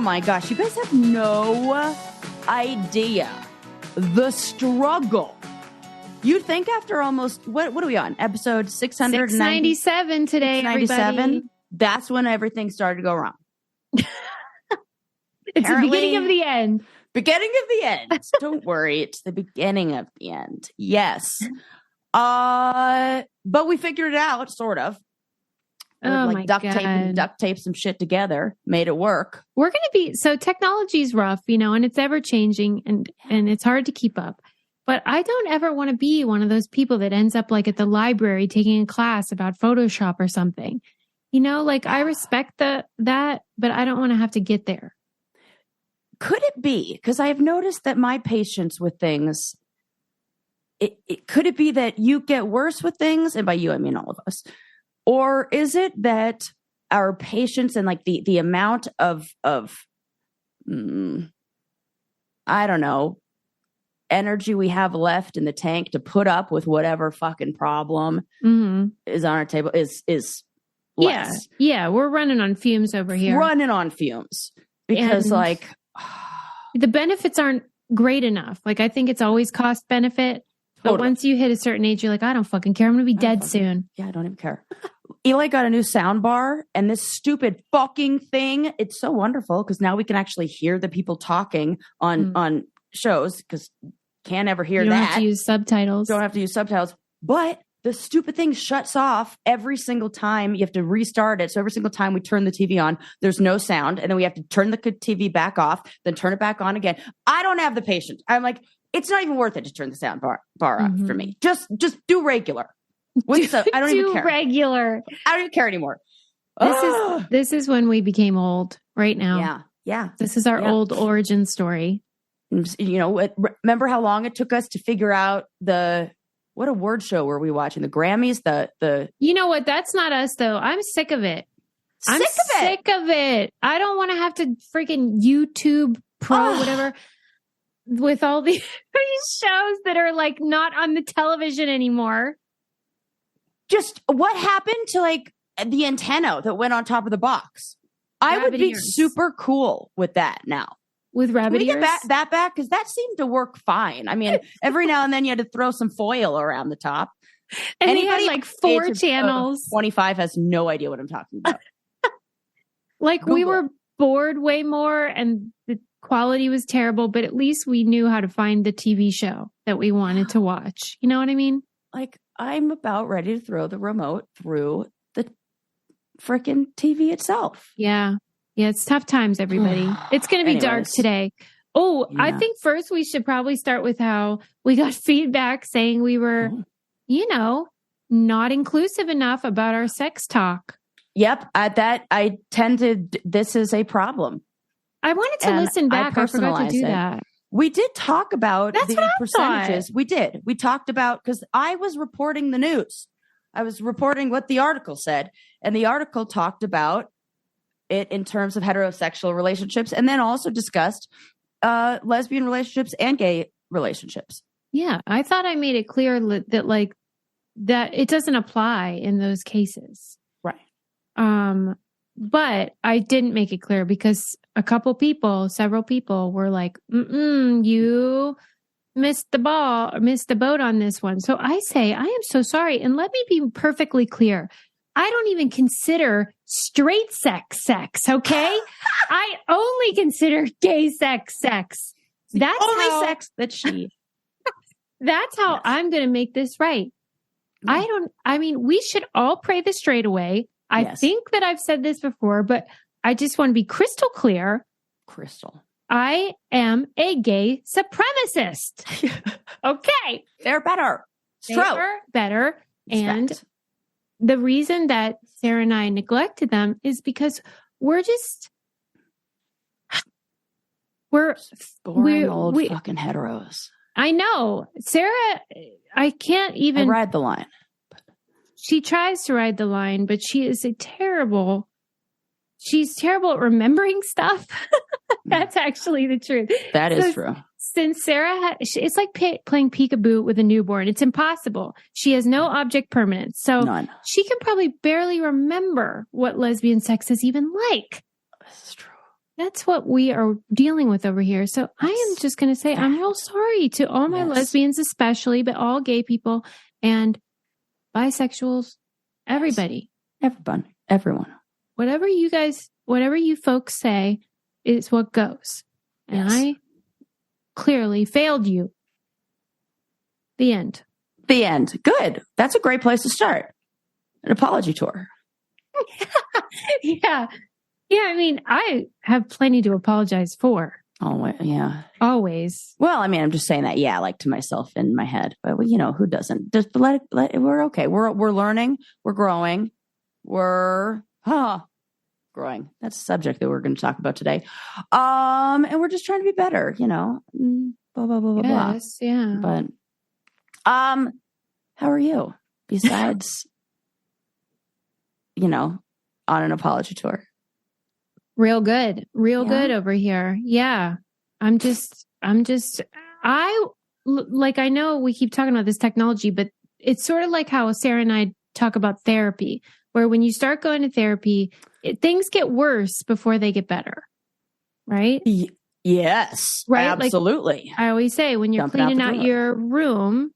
my gosh. You guys have no idea the struggle. You'd think after almost, what are we on? Episode 697 today, 697, everybody. That's when everything started to go wrong. It's the beginning of the end. Beginning of the end. Don't worry. It's the beginning of the end. Yes. But we figured it out, sort of. My God. Duct tape some shit together, made it work. We're going to be, so technology is rough, and it's ever changing and it's hard to keep up. But I don't ever want to be one of those people that ends up like at the library taking a class about Photoshop or something. I respect that, but I don't want to have to get there. Could it be? Because I have noticed that my patience with things, could it be that you get worse with things? And by you, I mean all of us. Or is it that our patience and like the amount of I don't know, energy we have left in the tank to put up with whatever fucking problem is on our table is less. Yeah, we're running on fumes over here. Running on fumes. Because the benefits aren't great enough. Like I think it's always cost benefit. But once you hit a certain age, you're like, I don't fucking care. I'm going to be dead soon. Yeah, I don't even care. Eli got a new sound bar and this stupid fucking thing. It's so wonderful because now we can actually hear the people talking on shows because can't ever hear that. You don't have to use subtitles. Don't have to use subtitles. But the stupid thing shuts off every single time. You have to restart it. So every single time we turn the TV on, there's no sound. And then we have to turn the TV back off, then turn it back on again. I don't have the patience. I'm like, it's not even worth it to turn the sound bar off for me. Just do regular. I don't even care. Regular. I don't even care anymore. This is when we became old right now. Yeah. This is our old origin story. Remember how long it took us to figure out what award show were we watching? The Grammys? The You know what? That's not us though. I'm sick of it. Sick of it. I don't want to have to freaking YouTube Pro, whatever. With all these shows that are like not on the television anymore. Just what happened to like the antenna that went on top of the box? I would be super cool with that now. With rabbit ears? Get that back? Because that seemed to work fine. I mean, every now and then you had to throw some foil around the top. And anybody had like 4 channels. 25 has no idea what I'm talking about. We were bored way more and the quality was terrible, but at least we knew how to find the TV show that we wanted to watch. You know what I mean? Like, I'm about ready to throw the remote through the freaking TV itself. Yeah. Yeah, it's tough times, everybody. It's going to be dark today. Oh, yeah. I think first we should probably start with how we got feedback saying we were, not inclusive enough about our sex talk. Yep. This is a problem. I wanted to listen back. I forgot to do that. We did talk about the percentages. We did. We talked about, because I was reporting the news. I was reporting what the article said. And the article talked about it in terms of heterosexual relationships and then also discussed lesbian relationships and gay relationships. Yeah. I thought I made it clear that that it doesn't apply in those cases. Right. But I didn't make it clear because several people were like, you missed the boat on this one. So I say, I am so sorry. And let me be perfectly clear. I don't even consider straight sex, okay? I only consider gay sex. That's only sex that she. That's how I'm going to make this right. Yeah. We should all pray this straight away. I think that I've said this before, but I just want to be crystal clear. I am a gay supremacist. Okay. They're better. They're better. And the reason that Sarah and I neglected them is because we're boring old fucking heteros. I know. Sarah, I can't even ride the line. She tries to ride the line, but she's terrible at remembering stuff. That's actually the truth. That is true. Since Sarah, it's like playing peekaboo with a newborn. It's impossible. She has no object permanence. So None. She can probably barely remember what lesbian sex is even like. This is true. That's what we are dealing with over here. So I am just going to say, I'm real sorry to all my lesbians, especially, but all gay people and bisexuals, everybody. Everyone. Whatever you folks say is what goes. And I clearly failed you. The end. Good. That's a great place to start. An apology tour. Yeah. Yeah, I mean, I have plenty to apologize for. Oh, yeah. Always. Well, I mean, I'm just saying that, like to myself in my head. But, who doesn't? Just let it, we're okay. We're learning. We're growing. We're growing. That's a subject that we're going to talk about today. And we're just trying to be better, blah, blah, blah, blah, blah. Yes, yeah. But, how are you? Besides, on an apology tour. Real good over here. Yeah. I know we keep talking about this technology, but it's sort of like how Sarah and I talk about therapy, where when you start going to therapy, things get worse before they get better. Right? Yes. Right. Absolutely. Like I always say, when you're cleaning out your room,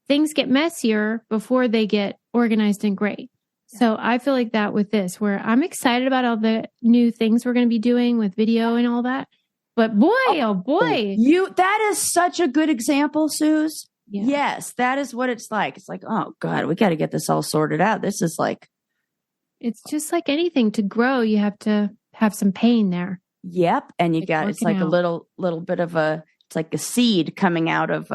things get messier before they get organized and great. So I feel like that with this, where I'm excited about all the new things we're going to be doing with video and all that. But boy, oh boy. That is such a good example, Suze. Yeah. Yes, that is what it's like. It's like, oh God, we got to get this all sorted out. This is like. It's just like anything. To grow, you have to have some pain there. Yep. And it's like a little bit of it's like a seed coming out of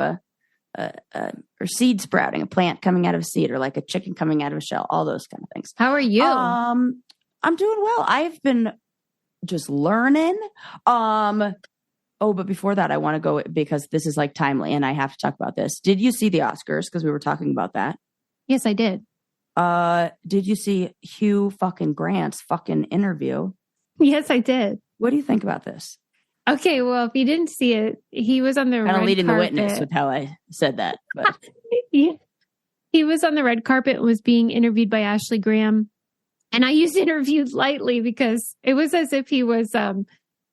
or seed sprouting, a plant coming out of a seed, or like a chicken coming out of a shell, all those kind of things. How are you? I'm doing well. I've been just learning. But before that, I want to go, because this is like timely and I have to talk about this. Did you see the Oscars? Because we were talking about that. Yes, I did. Did you see Hugh fucking Grant's fucking interview? Yes, I did. What do you think about this? Okay, well, if you didn't see it, he was on the red carpet. I'm leading the witness with how I said that. But. Yeah. He was on the red carpet and was being interviewed by Ashley Graham. And I used interviewed lightly because it was as if he was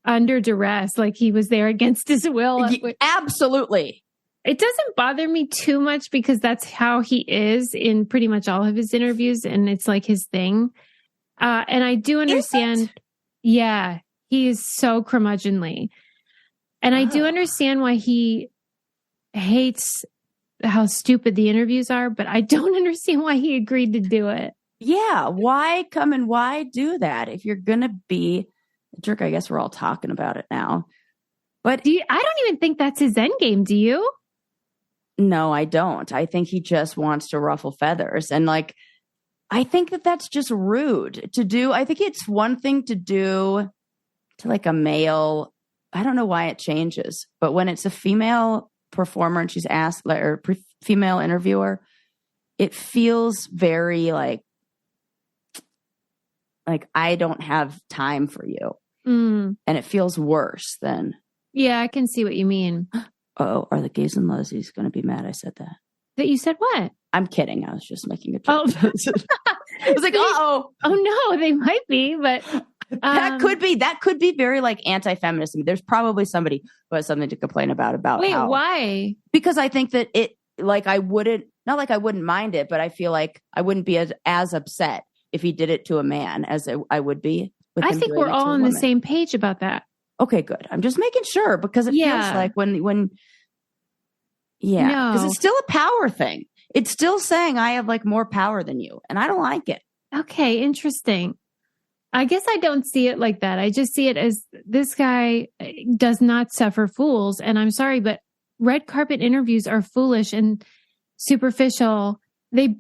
under duress, like he was there against his will. Absolutely. It doesn't bother me too much because that's how he is in pretty much all of his interviews. And it's like his thing. And I do understand. Yeah. He is so curmudgeonly. And I do understand why he hates how stupid the interviews are, but I don't understand why he agreed to do it. Yeah. Why come and why do that? If you're going to be a jerk, I guess we're all talking about it now. But I don't even think that's his end game. Do you? No, I don't. I think he just wants to ruffle feathers. And I think that's just rude to do. I think it's one thing to do to like a male. I don't know why it changes, but when it's a female performer and she's asked, or female interviewer, it feels very like I don't have time for you. And it feels worse than. Yeah, I can see what you mean. Oh, are the gays and lesbians going to be mad I said that? That you said what? I'm kidding. I was just making a joke. Oh. I was like, uh-oh. Oh, no, they might be, but. That could be very like anti-feminist. I mean, there's probably somebody who has something to complain about. Wait, why? Because I think that I wouldn't mind it, but I feel like I wouldn't be as upset if he did it to a man as I would be. I think we're all on the same page about that. Okay, good. I'm just making sure because it feels like because it's still a power thing. It's still saying I have like more power than you, and I don't like it. Okay, interesting. I guess I don't see it like that. I just see it as this guy does not suffer fools. And I'm sorry, but red carpet interviews are foolish and superficial. The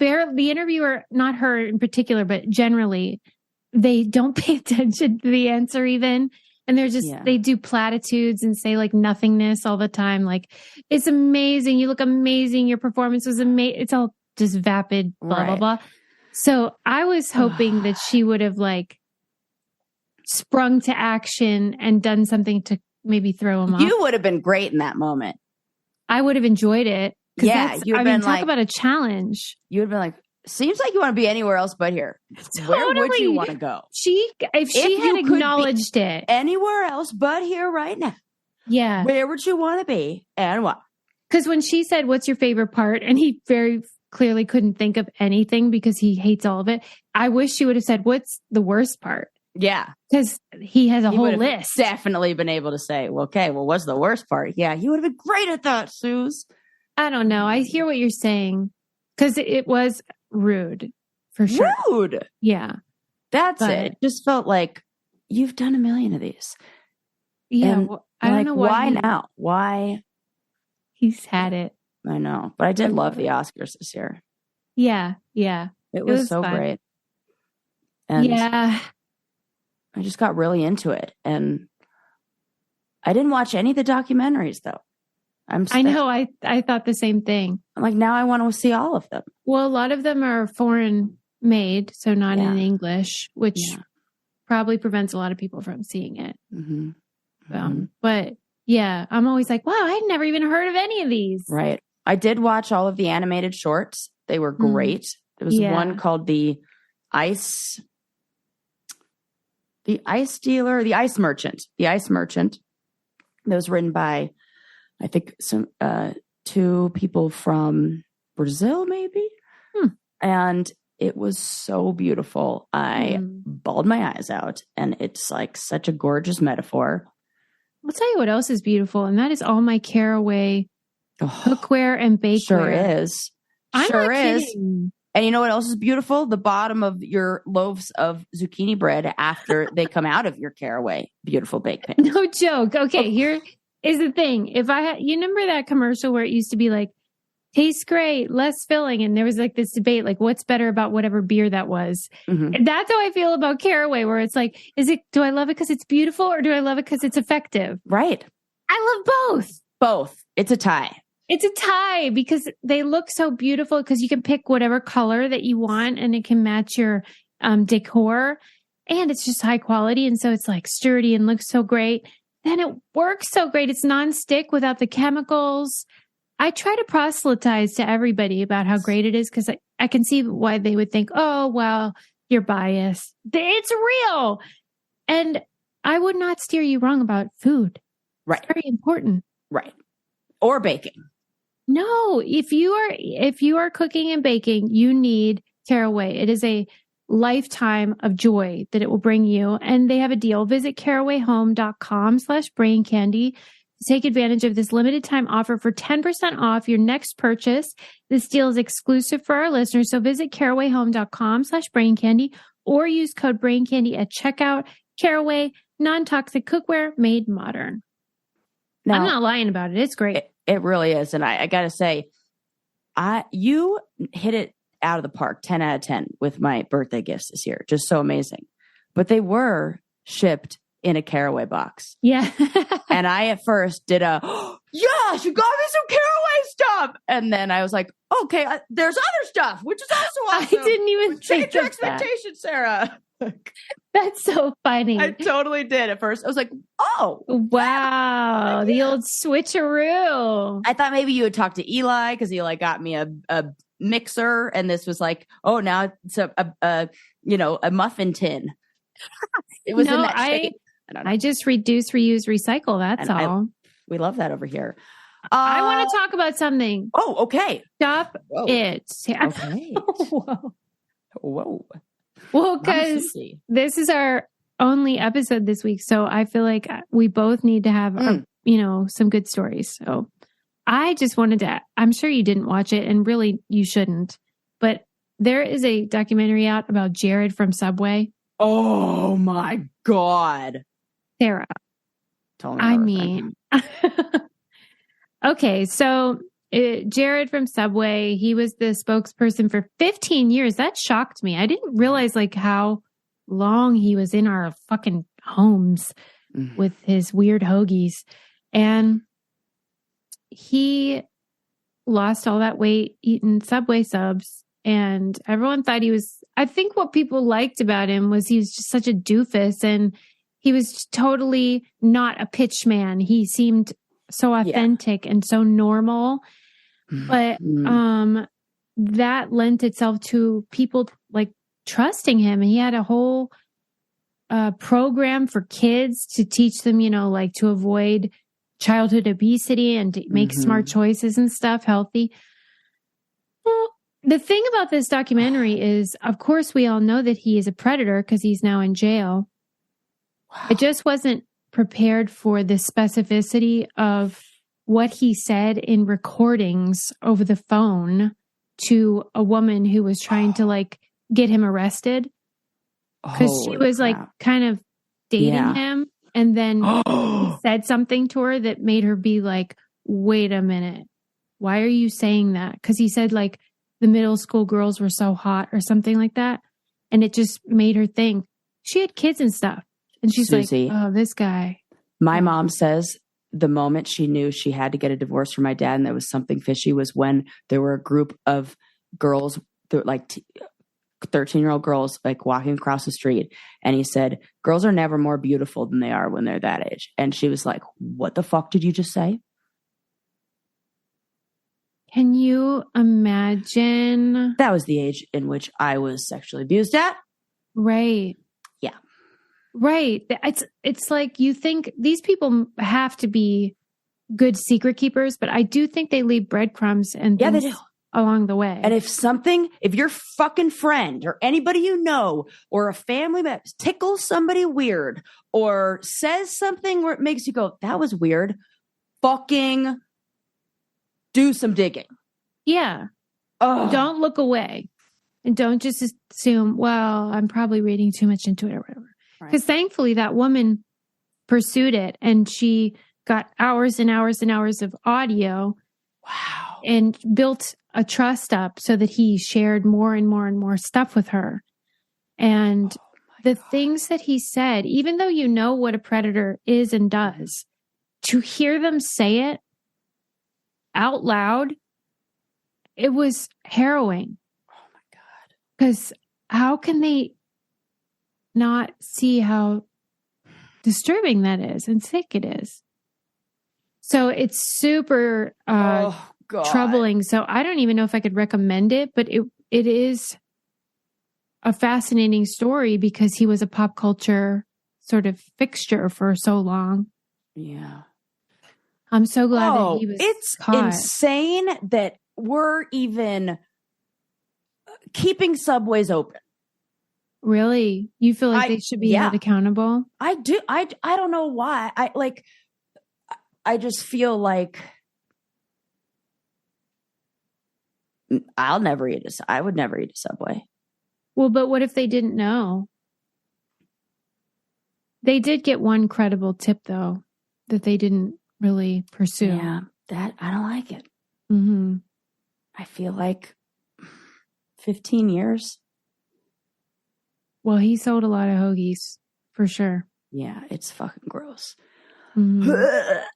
interviewer, not her in particular, but generally, they don't pay attention to the answer even. And they're just, they do platitudes and say like nothingness all the time. Like, it's amazing. You look amazing. Your performance was amazing. It's all just vapid, blah, blah, blah. So I was hoping that she would have like sprung to action and done something to maybe throw him off. You would have been great in that moment. I would have enjoyed it. Yeah. Talk about a challenge. You would have been like, seems like you want to be anywhere else but here. Where would you want to go? If she had acknowledged it. Anywhere else but here right now. Yeah. Where would you want to be and why? Because when she said, what's your favorite part? And he very clearly couldn't think of anything because he hates all of it. I wish she would have said, what's the worst part? Yeah. Because he has a whole list. Definitely been able to say, well, okay, well, what's the worst part? Yeah, you would have been great at that, Suze. I don't know. I hear what you're saying. Because it was rude, for sure. Rude. Yeah. That's it. Just felt like you've done a million of these. Yeah. Well, I don't know why now? Why? He's had it. I know. But I did love the Oscars this year. Yeah. Yeah. It was so fun. Great. And yeah. I just got really into it. And I didn't watch any of the documentaries, though. I know. I thought the same thing. I'm like, now I want to see all of them. Well, a lot of them are foreign made, so not in English, which probably prevents a lot of people from seeing it. Mm-hmm. But yeah, I'm always like, wow, I'd never even heard of any of these. Right. I did watch all of the animated shorts. They were great. There was one called the Ice Dealer, the Ice Merchant. The Ice Merchant. That was written by, I think, some 2 people from Brazil, maybe. And it was so beautiful. I bawled my eyes out, and it's like such a gorgeous metaphor. I'll tell you what else is beautiful, and that is all my Caraway cookware and bakeware. Sure is. Sure is. Kidding. And you know what else is beautiful? The bottom of your loaves of zucchini bread after they come out of your Caraway beautiful bake pan. No joke. Okay, here is the thing. If I had, you remember that commercial where it used to be like, tastes great, less filling, and there was like this debate, like what's better about whatever beer that was. And that's how I feel about Caraway, where it's like, do I love it because it's beautiful, or do I love it because it's effective? Right. I love both. Both. It's a tie. It's a tie because they look so beautiful, because you can pick whatever color that you want and it can match your decor, and it's just high quality. And so it's like sturdy and looks so great. Then it works so great. It's nonstick without the chemicals. I try to proselytize to everybody about how great it is, because I can see why they would think, oh, well, you're biased. It's real. And I would not steer you wrong about food. Right. It's very important. Right. Or baking. No, if you are cooking and baking, you need Caraway. It is a lifetime of joy that it will bring you. And they have a deal. Visit carawayhome.com/braincandy to take advantage of this limited time offer for 10% off your next purchase. This deal is exclusive for our listeners. So visit carawayhome.com/braincandy or use code braincandy at checkout. Caraway, non-toxic cookware made modern. Now, I'm not lying about it. It's great. It really is. And I got to say, you hit it out of the park, 10 out of 10 with my birthday gifts this year. Just so amazing. But they were shipped in a Caraway box. Yeah. And I at first did yes, you got me some Caraway stuff. And then I was like, okay, there's other stuff, which is also awesome. I didn't even change your expectations, Sarah. That's so funny. I totally did at first. I was like, oh. Wow. The old switcheroo. I thought maybe you would talk to Eli because Eli got me a mixer. And this was like, oh, now it's a muffin tin. It was in that shape. I just reduce, reuse, recycle. That's all. We love that over here. I want to talk about something. Oh, okay. Stop it. Okay. Whoa. Well, because this is our only episode this week, so I feel like we both need to have, some good stories. So I just wanted to, I'm sure you didn't watch it, and really you shouldn't, but there is a documentary out about Jared from Subway. Oh my God. Sarah. Okay, so Jared from Subway, he was the spokesperson for 15 years. That shocked me. I didn't realize how long he was in our fucking homes with his weird hoagies. And he lost all that weight eating Subway subs. And everyone thought I think what people liked about him was he was just such a doofus, and he was totally not a pitch man. He seemed so authentic and so normal. But that lent itself to people like trusting him. And he had a whole program for kids to teach them, like to avoid childhood obesity and to make smart choices and stuff, healthy. Well, the thing about this documentary is, of course, we all know that he is a predator because he's now in jail. Wow. I just wasn't prepared for the specificity of what he said in recordings over the phone to a woman who was trying to like get him arrested. Because she was like kind of dating him, and then he said something to her that made her be like, wait a minute, why are you saying that? Because he said like the middle school girls were so hot or something like that. And it just made her think she had kids and stuff. And she's Susie, like, oh, this guy. My mom says the moment she knew she had to get a divorce from my dad and there was something fishy was when there were a group of girls, like 13-year-old girls, like walking across the street. And he said, girls are never more beautiful than they are when they're that age. And she was like, what the fuck did you just say? Can you imagine? That was the age in which I was sexually abused at. Right. Yeah. Right. It's like you think these people have to be good secret keepers, but I do think they leave breadcrumbs and they do. Along the way. And if your fucking friend or anybody you know or a family member tickles somebody weird or says something where it makes you go, that was weird, fucking do some digging. Yeah. Don't look away and don't just assume, well, I'm probably reading too much into it or whatever. Because thankfully that woman pursued it and she got hours and hours and hours of audio. Wow. And built a trust up so that he shared more and more and more stuff with her. And the things that he said, even though you know what a predator is and does, to hear them say it out loud, it was harrowing. Oh my God. Because how can they not see how disturbing that is and sick it is? So it's super troubling. So I don't even know if I could recommend it, but it is a fascinating story because he was a pop culture sort of fixture for so long. Yeah. I'm so glad that he was caught. Insane that we're even keeping subways open. Really? You feel like they should be held accountable? I do. I don't know why. I just feel like I would never eat a Subway. Well, but what if they didn't know? They did get one credible tip though, that they didn't really pursue. Yeah, that I don't like it. Mm-hmm. I feel like 15 years. Well, he sold a lot of hoagies for sure. Yeah, it's fucking gross. Mm-hmm.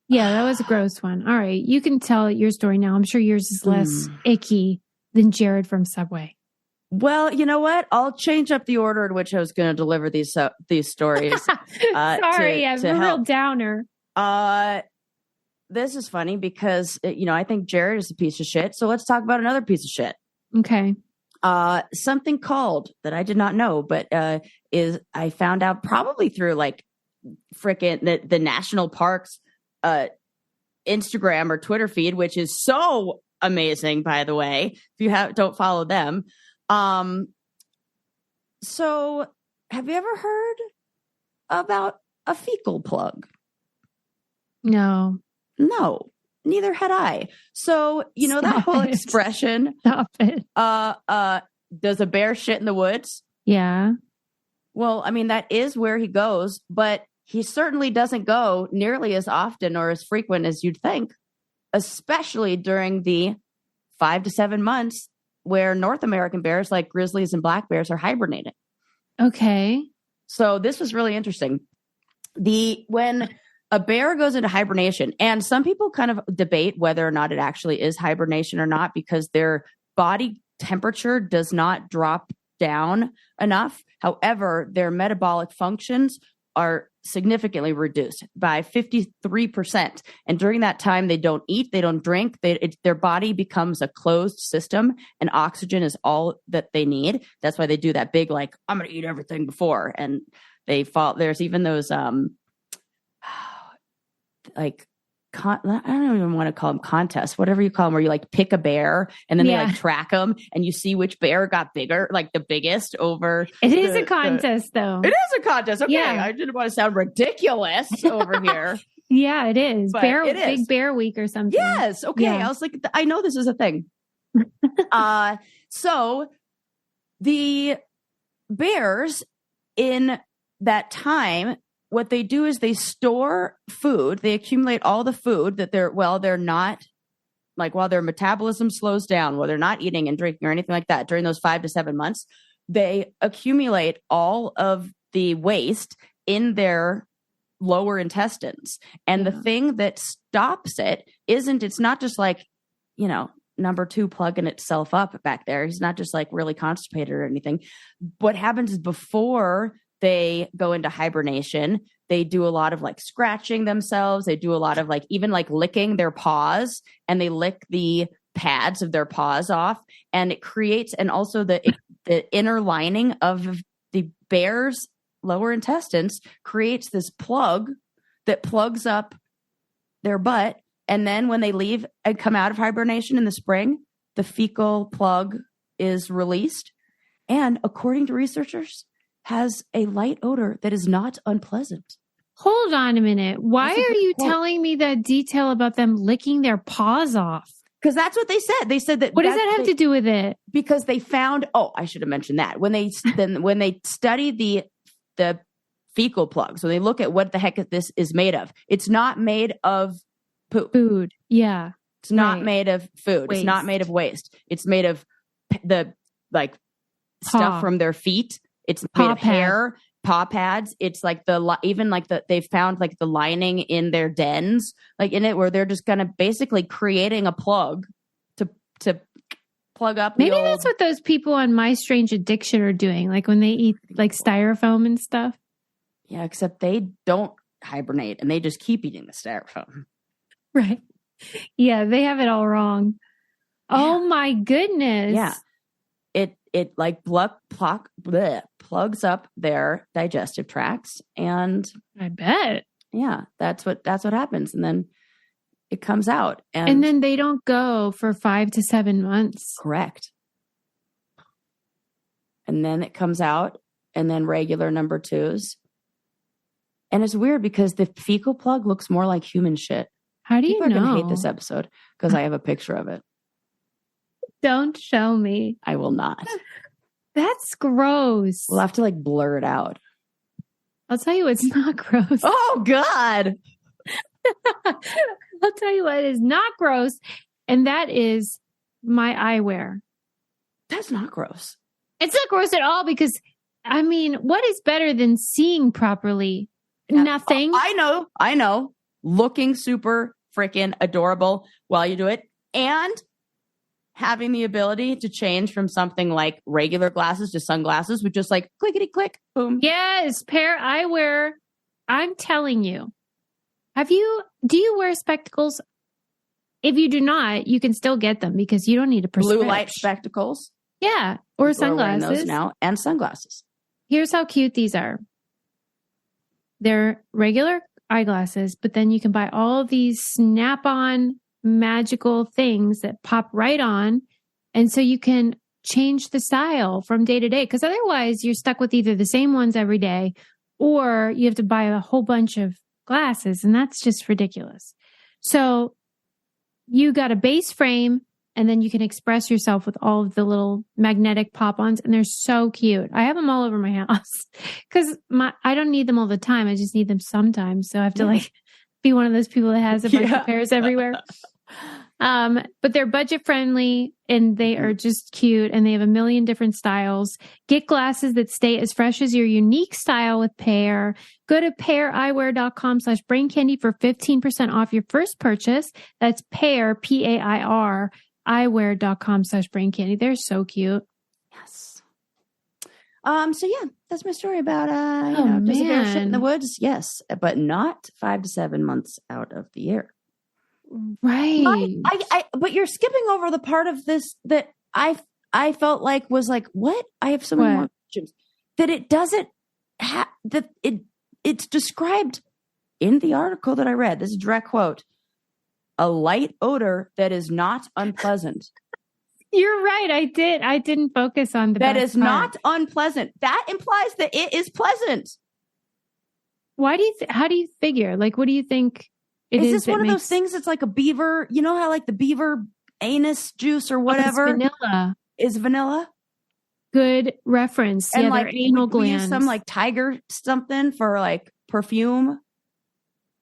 Yeah, that was a gross one. All right. You can tell your story now. I'm sure yours is less icky than Jared from Subway. Well, you know what? I'll change up the order in which I was going to deliver these stories. Sorry, I'm a real downer. This is funny because, I think Jared is a piece of shit. So let's talk about another piece of shit. Okay. Something called that I did not know, but I found out probably through like frickin' the national parks Instagram or Twitter feed, which is so amazing, by the way. If you don't follow them. So have you ever heard about a fecal plug? No, neither had I. So, that whole expression, Stop it. Does a bear shit in the woods? Yeah. Well, I mean, that is where he goes, but he certainly doesn't go nearly as often or as frequent as you'd think, especially during the 5 to 7 months where North American bears like grizzlies and black bears are hibernating. Okay. So this was really interesting. When a bear goes into hibernation, and some people kind of debate whether or not it actually is hibernation or not, because their body temperature does not drop down enough. However, their metabolic functions are significantly reduced by 53%. And during that time, they don't eat, they don't drink, their body becomes a closed system, and oxygen is all that they need. That's why they do that big, like, I'm going to eat everything before. And they fall. There's even those, like, I don't even want to call them contests, whatever you call them, where you like pick a bear and then they like track them and you see which bear got bigger, like the biggest over. It is a contest though. It is a contest. Okay. Yeah. I didn't want to sound ridiculous over here. Yeah, it is. Big Bear Week or something. Yes. Okay. Yeah. I was like, I know this is a thing. So the bears in that time, what they do is they store food. They accumulate all the food that they're not, like, while their metabolism slows down, while they're not eating and drinking or anything like that during those 5 to 7 months, they accumulate all of the waste in their lower intestines. And the thing that stops it's not just like, number 2 plugging itself up back there. He's not just like really constipated or anything. What happens is before they go into hibernation, they do a lot of like scratching themselves. They do a lot of like even like licking their paws, and they lick the pads of their paws off. And it creates, and also the inner lining of the bear's lower intestines creates this plug that plugs up their butt. And then when they leave and come out of hibernation in the spring, the fecal plug is released. And according to researchers, has a light odor that is not unpleasant. Hold on a minute. Why are you telling me that detail about them licking their paws off? Because that's what they said. They said that. What does that have to do with it? Because they found. Oh, I should have mentioned that when they study the fecal plug. So they look at what the heck this is made of. It's not made of poop. Food. Yeah. It's not made of food. Waste. It's not made of waste. It's made of the stuff from their feet. It's made of hair, paw pads. It's like they found like the lining in their dens, like in it, where they're just kind of basically creating a plug to plug up. Maybe that's what those people on My Strange Addiction are doing, like when they eat like styrofoam and stuff. Yeah, except they don't hibernate and they just keep eating the styrofoam. Right. Yeah, they have it all wrong. Yeah. Oh my goodness. Yeah. It like plugs up their digestive tracts, and I bet. Yeah, that's what happens. And then it comes out. And then they don't go for 5 to 7 months. Correct. And then it comes out, and then regular number 2s. And it's weird because the fecal plug looks more like human shit. How do you know? People are going to hate this episode because I have a picture of it. Don't show me. I will not. That's gross. We'll have to like blur it out. I'll tell you it's not gross. Oh, God. I'll tell you what is not gross. And that is my eyewear. That's not gross. It's not gross at all because, I mean, what is better than seeing properly? Nothing. I know. Looking super freaking adorable while you do it. And having the ability to change from something like regular glasses to sunglasses with just like clickety click, boom. Yes, pair eyewear. I'm telling you. Do you wear spectacles? If you do not, you can still get them because you don't need a prescription. Blue light spectacles. Yeah, or sunglasses. Those now, and sunglasses. Here's how cute these are. They're regular eyeglasses, but then you can buy all these snap-on magical things that pop right on. And so you can change the style from day to day. Because otherwise you're stuck with either the same ones every day or you have to buy a whole bunch of glasses. And that's just ridiculous. So you got a base frame and then you can express yourself with all of the little magnetic pop-ons. And they're so cute. I have them all over my house because I don't need them all the time. I just need them sometimes. So I have to be one of those people that has a bunch of pairs everywhere. But they're budget friendly and they are just cute and they have a million different styles. Get glasses that stay as fresh as your unique style with Pair. Go to paireyewear.com/braincandy for 15% off your first purchase. That's Pair, PAIR, eyewear.com/braincandy. They're so cute. Yes. So yeah, that's my story about Oh, does a bear shit in man. the woods? Yes, but not 5 to 7 months out of the year. Right. But you're skipping over the part of this that I felt like was like, what? I have so many What? more questions. That it doesn't have that it's described in the article that I read. This is a direct quote. A light odor that is not unpleasant. You're right. I didn't focus on the That best is part. not unpleasant. That implies that it is pleasant. Why do you how do you figure? Like, what do you think it is? Is this one of those things that's like a beaver? You know how like the beaver anus juice or whatever vanilla is vanilla? Good reference. And yeah, like their anal we use glands. some like tiger something for like perfume.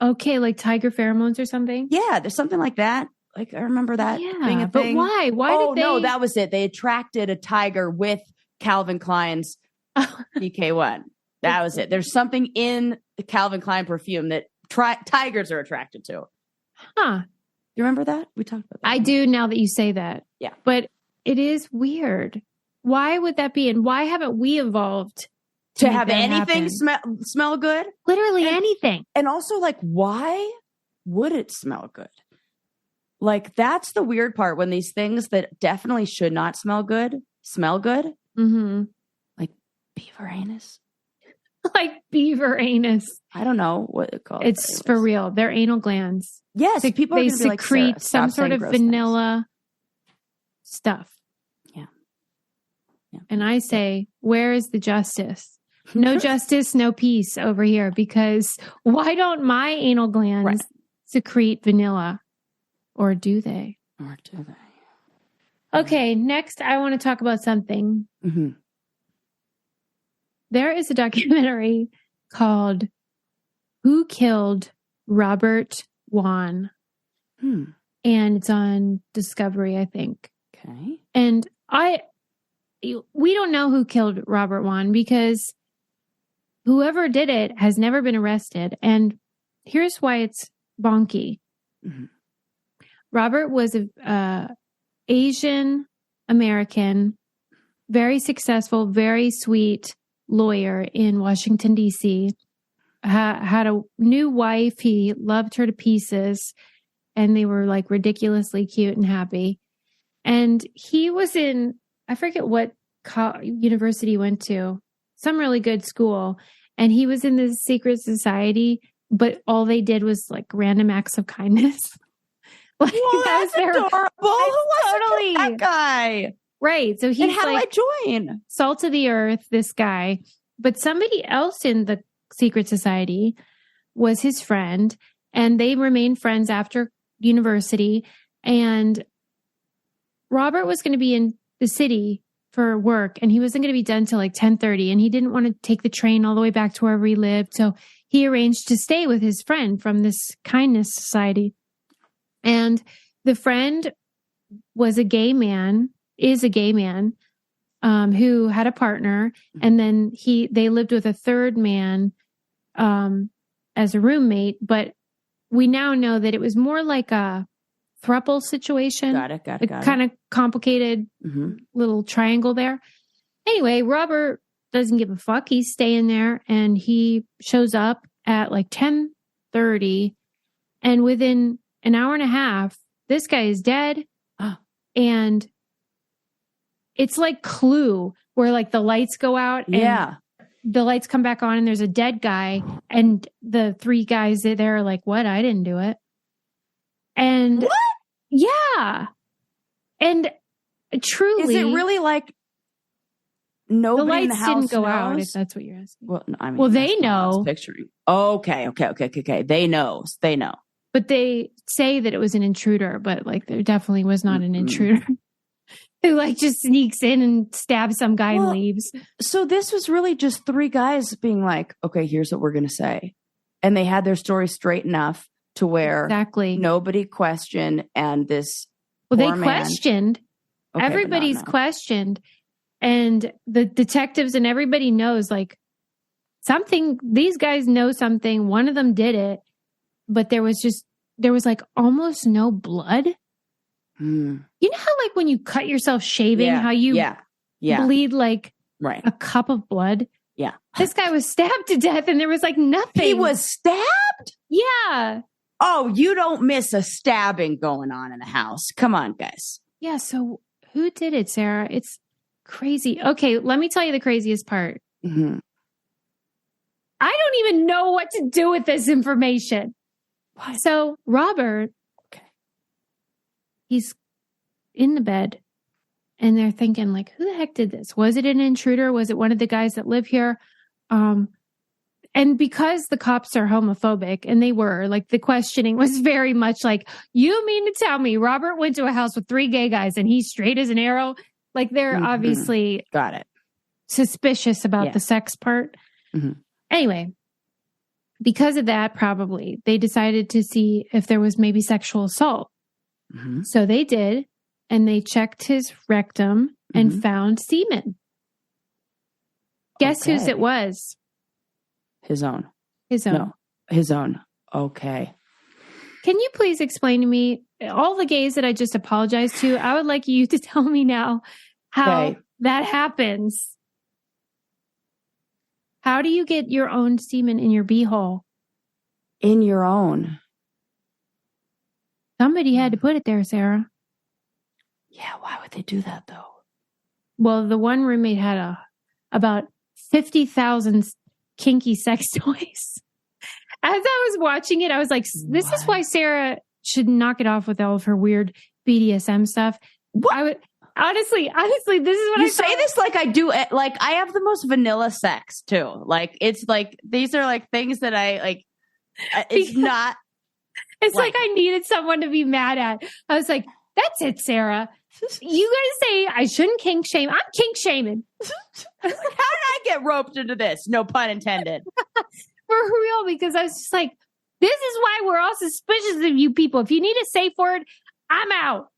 Okay, like tiger pheromones or something. Yeah, there's something like that. Like I remember that being a but thing. why? Why did they? No, that was it. They attracted a tiger with Calvin Klein's DK1. That was it. There's something in the Calvin Klein perfume that tigers are attracted to. Huh. You remember that? We talked about that. I do now that you say that. Yeah. But it is weird. Why would that be? And why haven't we evolved to have anything smell good? Literally anything. And also, like, why would it smell good? Like, that's the weird part when these things that definitely should not smell good. Mm-hmm. Like beaver anus. Like beaver anus. I don't know what it called. It's for real. They're anal glands. Yes, people are they gonna be like, secrete Sarah, some sort of vanilla stuff. Yeah. And I say, where is the justice? No justice, no peace over here. Because why don't my anal glands secrete vanilla? Or do they? Okay, next I want to talk about something. Mm-hmm. There is a documentary called Who Killed Robert Wan? And it's on Discovery, I think. Okay. And we don't know who killed Robert Wan because whoever did it has never been arrested. And here's why it's bonky. Mm-hmm. Robert was a Asian American, very successful, very sweet lawyer in Washington, D.C. Had a new wife. He loved her to pieces. And they were like ridiculously cute and happy. And he was in, I forget what university he went to, some really good school. And he was in the secret society, but all they did was like random acts of kindness. Like, well, that's adorable. Who totally that guy? Right. So he's and how like, do I join? Salt of the earth, this guy. But somebody else in the secret society was his friend, and they remained friends after university. And Robert was going to be in the city for work, and he wasn't going to be done till like 10:30, and he didn't want to take the train all the way back to wherever he lived. So he arranged to stay with his friend from this kindness society. And the friend was a gay man, is a gay man, who had a partner. And then they lived with a third man, as a roommate. But we now know that it was more like a throuple situation. Got it. Kind of complicated little triangle there. Anyway, Robert doesn't give a fuck. He's staying there, and he shows up at like 10:30, and within an hour and a half, this guy is dead. And it's like Clue, where like the lights go out and the lights come back on and there's a dead guy, and the three guys there are like, what? I didn't do it. And what? Yeah. And truly, is it really like nobody the lights in the house didn't go knows? out, if that's what you're asking? Well, no, I mean, well, they know. Picturing. Okay. They know. But they say that it was an intruder, but like there definitely was not an intruder who like just sneaks in and stabs some guy and leaves. So this was really just three guys being like, okay, here's what we're going to say. And they had their story straight enough to where nobody questioned. And this questioned. Okay, everybody's questioned. And the detectives and everybody knows like these guys know something. One of them did it. But there was like almost no blood. You know how like when you cut yourself shaving, how you bleed like Right. a cup of blood. Yeah. This guy was stabbed to death and there was like nothing. He was stabbed? Yeah. Oh, you don't miss a stabbing going on in a house. Come on, guys. Yeah. So who did it, Sarah? It's crazy. Okay. Let me tell you the craziest part. Mm-hmm. I don't even know what to do with this information. What? So Robert, he's in the bed and they're thinking like, who the heck did this? Was it an intruder? Was it one of the guys that live here? And because the cops are homophobic, and they were, like, the questioning was very much like, you mean to tell me Robert went to a house with 3 gay guys and he's straight as an arrow? Like, they're obviously got it suspicious about the sex part. Mm-hmm. Anyway, because of that, probably they decided to see if there was maybe sexual assault. Mm-hmm. So they did, and they checked his rectum and found semen. Guess whose it was? His own. His own. No, his own. Okay. Can you please explain to me, all the gays that I just apologized to, I would like you to tell me now how that happens. How do you get your own semen in your beehole? In your own. Somebody had to put it there, Sarah. Yeah, why would they do that, though? Well, the one roommate had about 50,000 kinky sex toys. As I was watching it, I was like, this is why Sarah should knock it off with all of her weird BDSM stuff. What? I would honestly, this is what you say this like I do. Like, I have the most vanilla sex too. Like, it's like, these are like things that I like. It's not. It's like I needed someone to be mad at. I was like, that's it, Sarah. You guys say I shouldn't kink shame. I'm kink shaming. How did I get roped into this? No pun intended. For real, because I was just like, this is why we're all suspicious of you people. If you need a safe word, I'm out.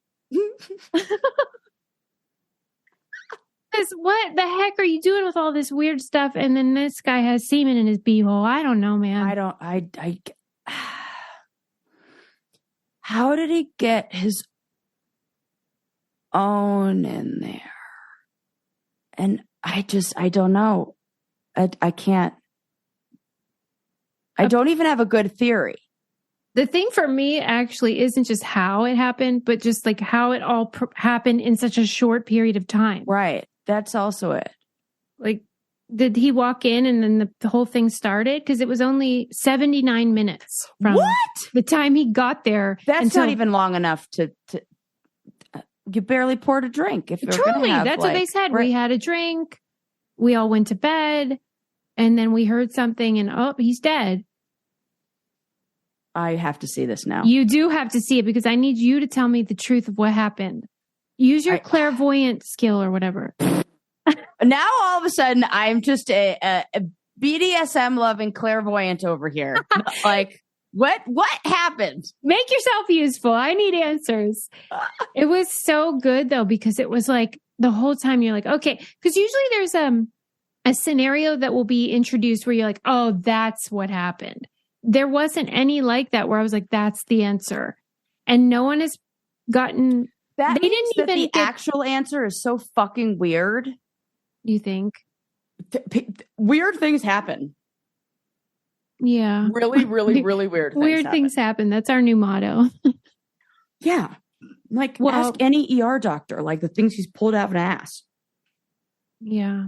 What the heck are you doing with all this weird stuff? And then this guy has semen in his beehole. I don't know, man. How did he get his own in there? And I don't know. I can't. I don't even have a good theory. The thing for me actually isn't just how it happened, but just like how it all happened in such a short period of time. Right. That's also it. Like, did he walk in and then the whole thing started? Because it was only 79 minutes from the time he got there. That's not even long enough to you barely poured a drink. If you're truly, have, that's like, what they said. Right. We had a drink. We all went to bed. And then we heard something and, oh, he's dead. I have to see this now. You do have to see it because I need you to tell me the truth of what happened. Use your clairvoyant skill or whatever. Now, all of a sudden, I'm just a BDSM loving clairvoyant over here. Like, what happened? Make yourself useful. I need answers. It was so good, though, because it was like the whole time you're like, okay, because usually there's a scenario that will be introduced where you're like, oh, that's what happened. There wasn't any like that where I was like, that's the answer. And no one has gotten that. They didn't even the actual answer is so fucking weird. You think? Weird things happen. Yeah. Really, really, really weird things Weird things happen. That's our new motto. Yeah. Like, ask any ER doctor, like the things he's pulled out of an ass. Yeah.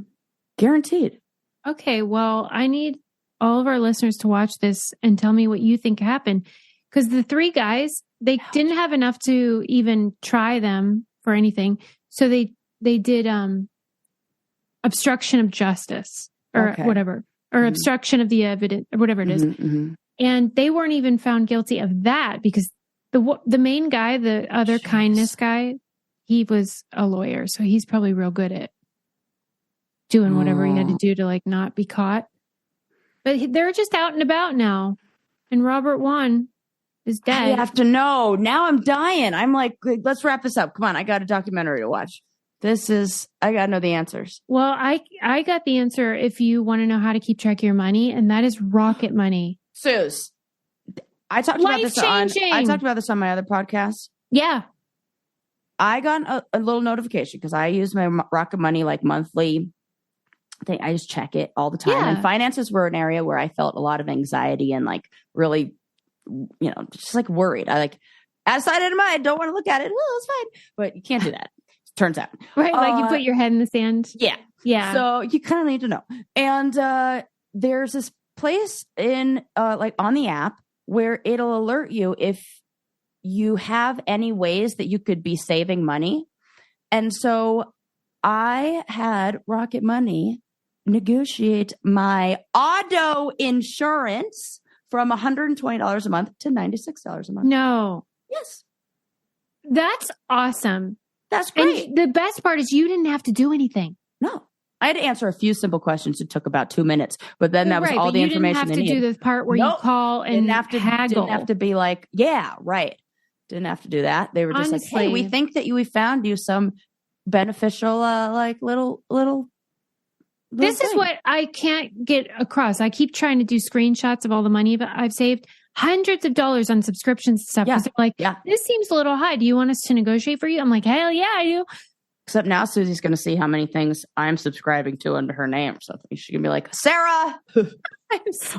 Guaranteed. Okay. Well, I need all of our listeners to watch this and tell me what you think happened. Because the 3 guys, they didn't have enough to even try them for anything. So they did obstruction of justice or whatever, or obstruction of the evidence or whatever it is. And they weren't even found guilty of that because the main guy, the other kindness guy, he was a lawyer. So he's probably real good at doing whatever he had to do to like not be caught. But they're just out and about now. And Robert Wan is dead. I have to know. Now I'm dying. I'm like, let's wrap this up. Come on. I got a documentary to watch. I got to know the answers. Well, I got the answer if you want to know how to keep track of your money, and that is rocket money. Suze, I talked about this on my other podcast. Yeah. I got a little notification because I use my Rocket Money like monthly I just check it all the time. Yeah. And finances were an area where I felt a lot of anxiety and like really, just like worried. I like outside of my mind, don't want to look at it. Well, it's fine, but you can't do that. Turns out. Right. Like you put your head in the sand. Yeah. Yeah. So you kind of need to know. And there's this place in like on the app where it'll alert you if you have any ways that you could be saving money. And so I had Rocket Money negotiate my auto insurance from $120 a month to $96 a month. No. Yes. That's awesome. That's great. And the best part is you didn't have to do anything. No. I had to answer a few simple questions. It took about 2 minutes, but then that was all the information they needed. You didn't have to do the part where you call and haggle. Didn't have to be like, yeah, right. Didn't have to do that. They were just like, hey, we think that we found you some beneficial, like little This is what I can't get across. I keep trying to do screenshots of all the money I've saved. Hundreds of dollars on subscriptions and stuff. Yeah. They're like, this seems a little high. Do you want us to negotiate for you? I'm like, hell yeah, I do. Except now Susie's going to see how many things I'm subscribing to under her name or something. She's going to be like, Sarah.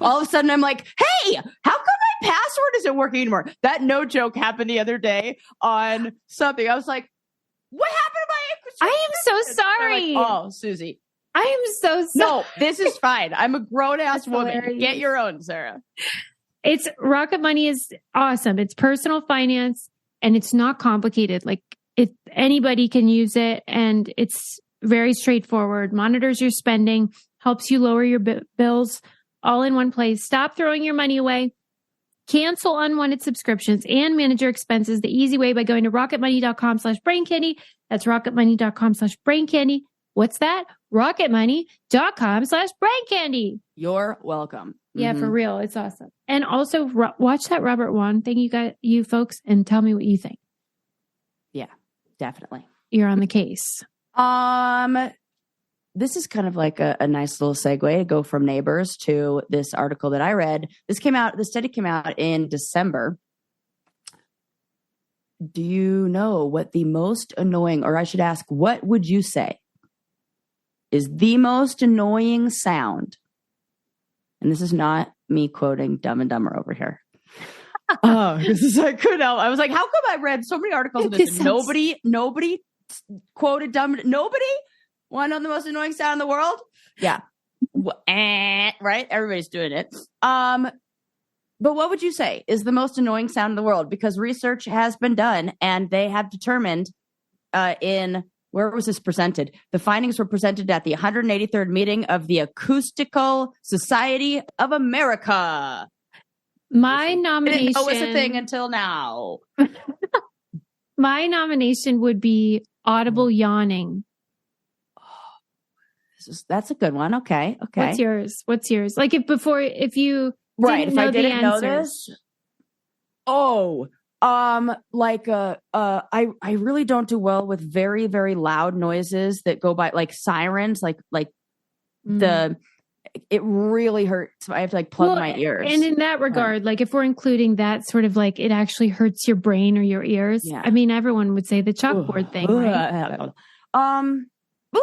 All of a sudden I'm like, hey, how come my password isn't working anymore? That no joke happened the other day on something. I was like, what happened to my I am so sorry. Like, oh, Susie. I am so sorry. No, this is fine. I'm a grown-ass woman. Hilarious. Get your own, Sarah. It's Rocket Money is awesome. It's personal finance and it's not complicated. Like anybody can use it and it's very straightforward. Monitors your spending, helps you lower your bills all in one place. Stop throwing your money away. Cancel unwanted subscriptions and manage your expenses the easy way by going to rocketmoney.com/braincandy. That's rocketmoney.com/braincandy. What's that? rocketmoney.com/braincandy. You're welcome. Yeah, for real. It's awesome. And also watch that Robert Wan thing you folks and tell me what you think. Yeah, definitely. You're on the case. This is kind of like a nice little segue to go from Neighbors to this article that I read. The study came out in December. Do you know what the most annoying, or I should ask, what would you say is the most annoying sound? And this is not me quoting Dumb and Dumber over here. This is I couldn't help. I was like, how come I read so many articles of this and nobody quoted Dumb? Nobody want to know the most annoying sound in the world? Yeah. Right? Everybody's doing it. But what would you say is the most annoying sound in the world? Because research has been done and they have determined where was this presented? The findings were presented at the 183rd meeting of the Acoustical Society of America. My nomination. It was a thing until now. My nomination would be audible yawning. That's a good one. Okay. What's yours? Like if you right, didn't know if I didn't know answers. this. I really don't do well with very, very loud noises that go by, like sirens, it really hurts. I have to plug my ears. And in that regard, like if we're including that sort of like it actually hurts your brain or your ears. Yeah. I mean, everyone would say the chalkboard thing, right?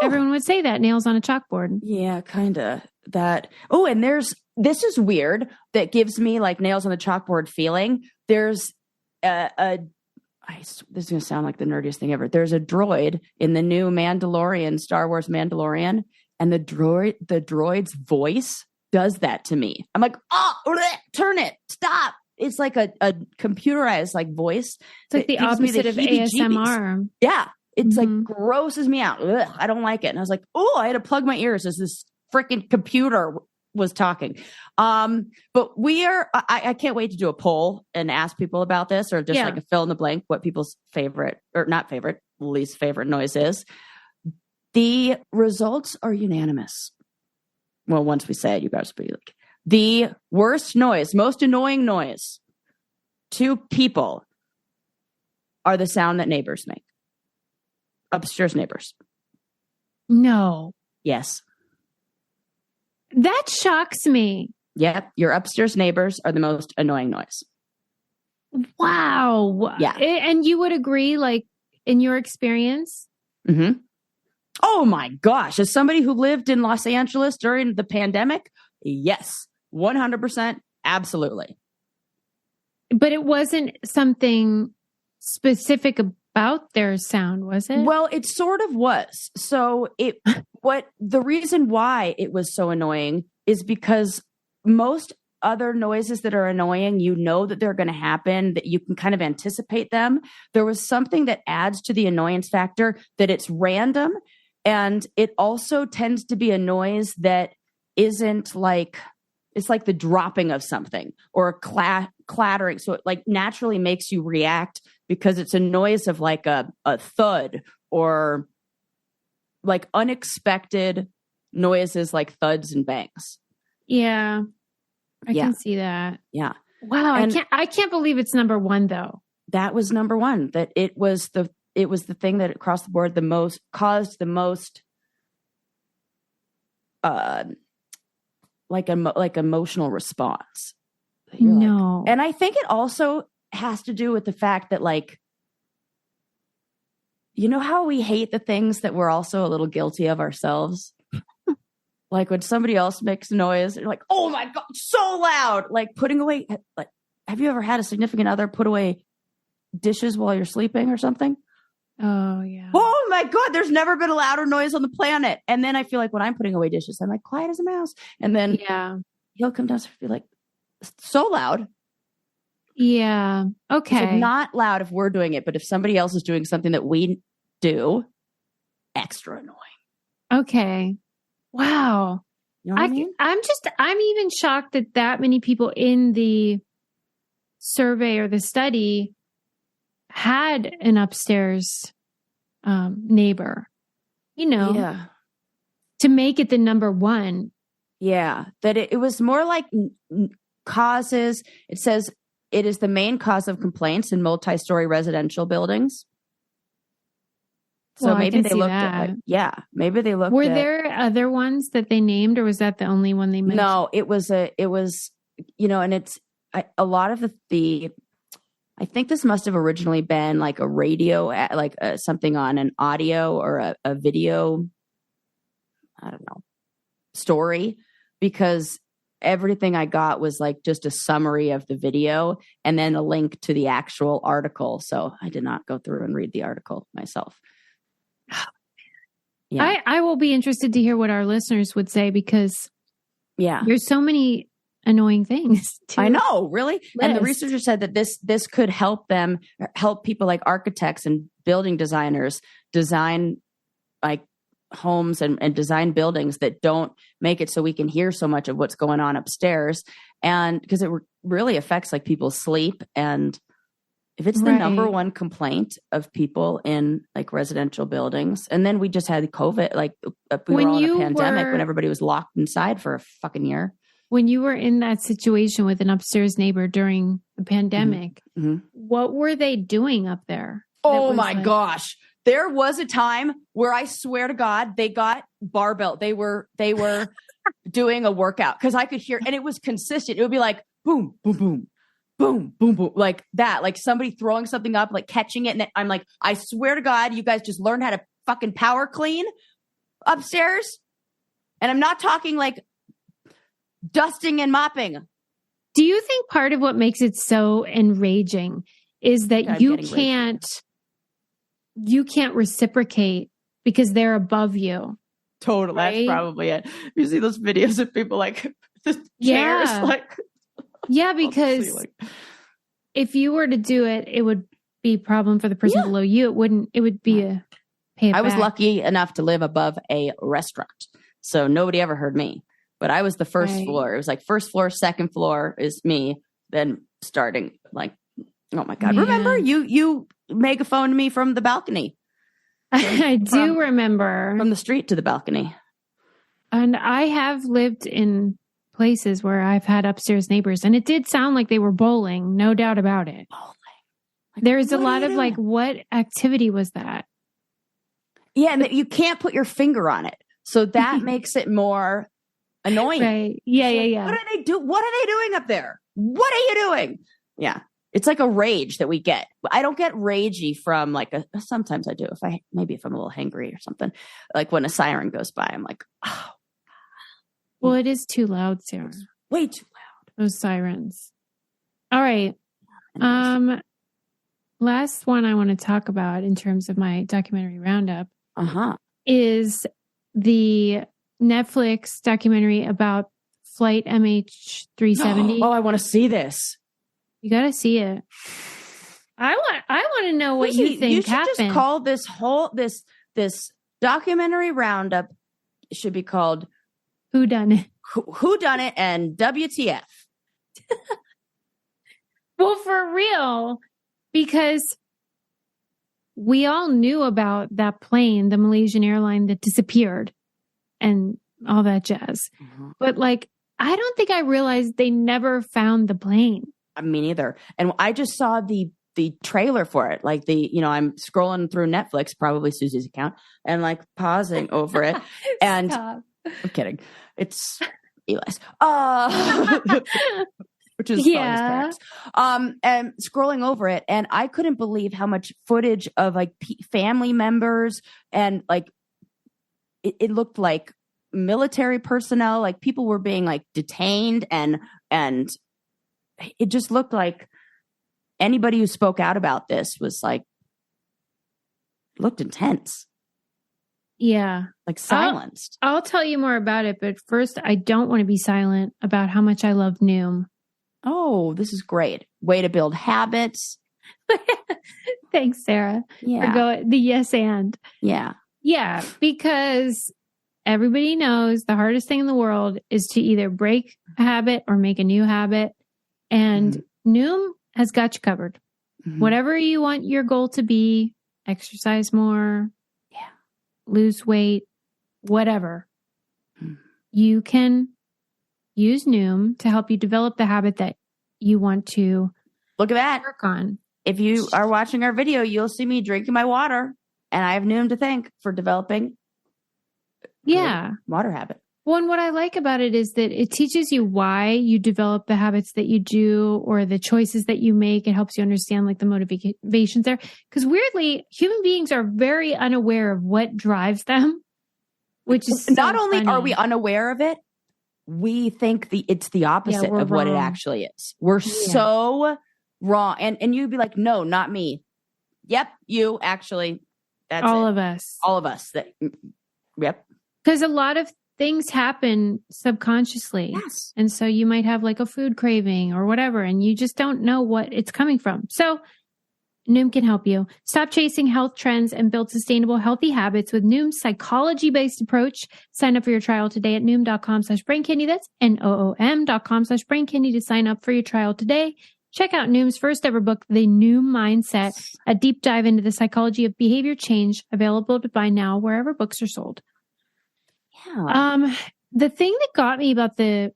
Everyone would say that, nails on a chalkboard. Yeah, kind of that. Oh, and this is weird. That gives me like nails on the chalkboard feeling. There's this is going to sound like the nerdiest thing ever. There's a droid in the new Mandalorian, Star Wars Mandalorian, and the droid's voice does that to me. I'm like, turn it, stop. It's like a computerized like voice. It's like the opposite of ASMR. Yeah. It's like grosses me out. Ugh, I don't like it. And I was like, I had to plug my ears as this freaking computer was talking. But I can't wait to do a poll and ask people about this, or just like a fill in the blank, what people's favorite or not favorite, least favorite noise is. The results are unanimous. Well, once we say it, you guys will be like, the worst noise, most annoying noise to people are the sound that neighbors make. Upstairs neighbors. No. Yes. That shocks me. Yep. Your upstairs neighbors are the most annoying noise. Wow. Yeah. And you would agree, like, in your experience? Mm-hmm. Oh my gosh. As somebody who lived in Los Angeles during the pandemic, yes, 100%. Absolutely. But it wasn't something specific about their sound, was it? Well, it sort of was. So the reason why it was so annoying is because most other noises that are annoying, you know that they're going to happen, that you can kind of anticipate them. There was something that adds to the annoyance factor, that it's random. And it also tends to be a noise that isn't like, it's like the dropping of something or a clattering. So it like naturally makes you react because it's a noise of like a thud or like unexpected noises like thuds and bangs. Yeah. I can see that. Yeah. Wow. And I can't believe it's number one though. That was number one, that it was the thing that across the board caused the most like emotional response. No. Like, and I think it also has to do with the fact that like, you know how we hate the things that we're also a little guilty of ourselves? Like when somebody else makes noise, you're like, oh my God, so loud. Like putting away, like, have you ever had a significant other put away dishes while you're sleeping or something? Oh yeah. Oh my God, there's never been a louder noise on the planet. And then I feel like when I'm putting away dishes, I'm like quiet as a mouse. And then he'll come downstairs and be like, so loud. Yeah. Okay. Like, not loud if we're doing it, but if somebody else is doing something that we do, extra annoying. Okay. Wow. You know what I mean? I'm even shocked that many people in the survey or the study had an upstairs neighbor, to make it the number one. Yeah. That it was more like causes. It says it is the main cause of complaints in multi-story residential buildings. So maybe they looked at, maybe they looked. Were there other ones that they named, or was that the only one they mentioned? No, it was, and it's a lot of the, I think this must have originally been like a radio, like something on an audio or a video, I don't know, story, because everything I got was like just a summary of the video and then a link to the actual article. So I did not go through and read the article myself. Yeah. I will be interested to hear what our listeners would say, because there's so many annoying things. I know, really. And the researcher said that this could help people like architects and building designers design like homes and design buildings that don't make it so we can hear so much of what's going on upstairs. And because it really affects like people's sleep. And if it's the number one complaint of people in like residential buildings, and then we just had COVID, like we were all in a pandemic when everybody was locked inside for a fucking year. When you were in that situation with an upstairs neighbor during the pandemic, what were they doing up there? Oh my gosh. There was a time where I swear to God, they got barbell. They were doing a workout because I could hear, and it was consistent. It would be like boom, boom, boom, boom, boom, boom, like that, like somebody throwing something up, like catching it. And I'm like, I swear to God, you guys just learned how to fucking power clean upstairs. And I'm not talking like dusting and mopping. Do you think part of what makes it so enraging is that you can't reciprocate because they're above you? Totally. Right? That's probably it. You see those videos of people like the chairs, like. Yeah, because if you were to do it, it would be a problem for the person below you. It would be a pay. I was lucky enough to live above a restaurant, so nobody ever heard me. But I was the first floor. It was like first floor, second floor is me. Then starting like, oh my God. Man. Remember you megaphoned me from the balcony. I do remember. From the street to the balcony. And I have lived in places where I've had upstairs neighbors, and it did sound like they were bowling, no doubt about it. Bowling. Like, there's a lot of like, what activity was that? Yeah, and you can't put your finger on it. So that makes it more annoying. Right. Yeah. What are they doing up there? What are you doing? Yeah. It's like a rage that we get. I don't get ragey from like sometimes I do if I'm a little hangry or something. Like when a siren goes by, I'm like, oh. Well, it is too loud, Sarah. It's way too loud. Those sirens. All right. Last one I want to talk about in terms of my documentary roundup is the Netflix documentary about Flight MH370. Oh, I want to see this. You got to see it. I want to know what you think happened. You should just call this documentary roundup should be called Who Done It? Who Done It and WTF. Well, for real, because we all knew about that plane, the Malaysian airline that disappeared and all that jazz. Mm-hmm. But like, I don't think I realized they never found the plane. Me neither. And I just saw the trailer for it. Like I'm scrolling through Netflix, probably Susie's account, and like pausing over it. And I'm kidding. It's Eli's. Which is and scrolling over it, and I couldn't believe how much footage of like family members and like it looked like military personnel, like people were being like detained, and it just looked like anybody who spoke out about this was like looked intense. Yeah. Like silenced. I'll tell you more about it, but first I don't want to be silent about how much I love Noom. Oh, this is great. Way to build habits. Thanks, Sarah. Yeah. For the yes and. Yeah. Yeah, because everybody knows the hardest thing in the world is to either break a habit or make a new habit. And Noom has got you covered. Mm-hmm. Whatever you want your goal to be, exercise more, lose weight, whatever. Mm-hmm. You can use Noom to help you develop the habit that you want to look at that. Work on. If you are watching our video, you'll see me drinking my water, and I have Noom to thank for developing water habit. Well, and what I like about it is that it teaches you why you develop the habits that you do or the choices that you make. It helps you understand like the motivations there. Because weirdly, human beings are very unaware of what drives them, which is not only are we unaware of it, we think it's the opposite of wrong. What it actually is. We're so wrong. And you'd be like, no, not me. Yep, you actually. That's all of us. All of us. Yep. Because a lot of things happen subconsciously. Yes. And so you might have like a food craving or whatever, and you just don't know what it's coming from. So Noom can help you. Stop chasing health trends and build sustainable, healthy habits with Noom's psychology-based approach. Sign up for your trial today at Noom.com/BrainKidney. That's NOOM.com/BrainKidney to sign up for your trial today. Check out Noom's first ever book, The Noom Mindset, a deep dive into the psychology of behavior change, available to buy now wherever books are sold. Yeah. The thing that got me about the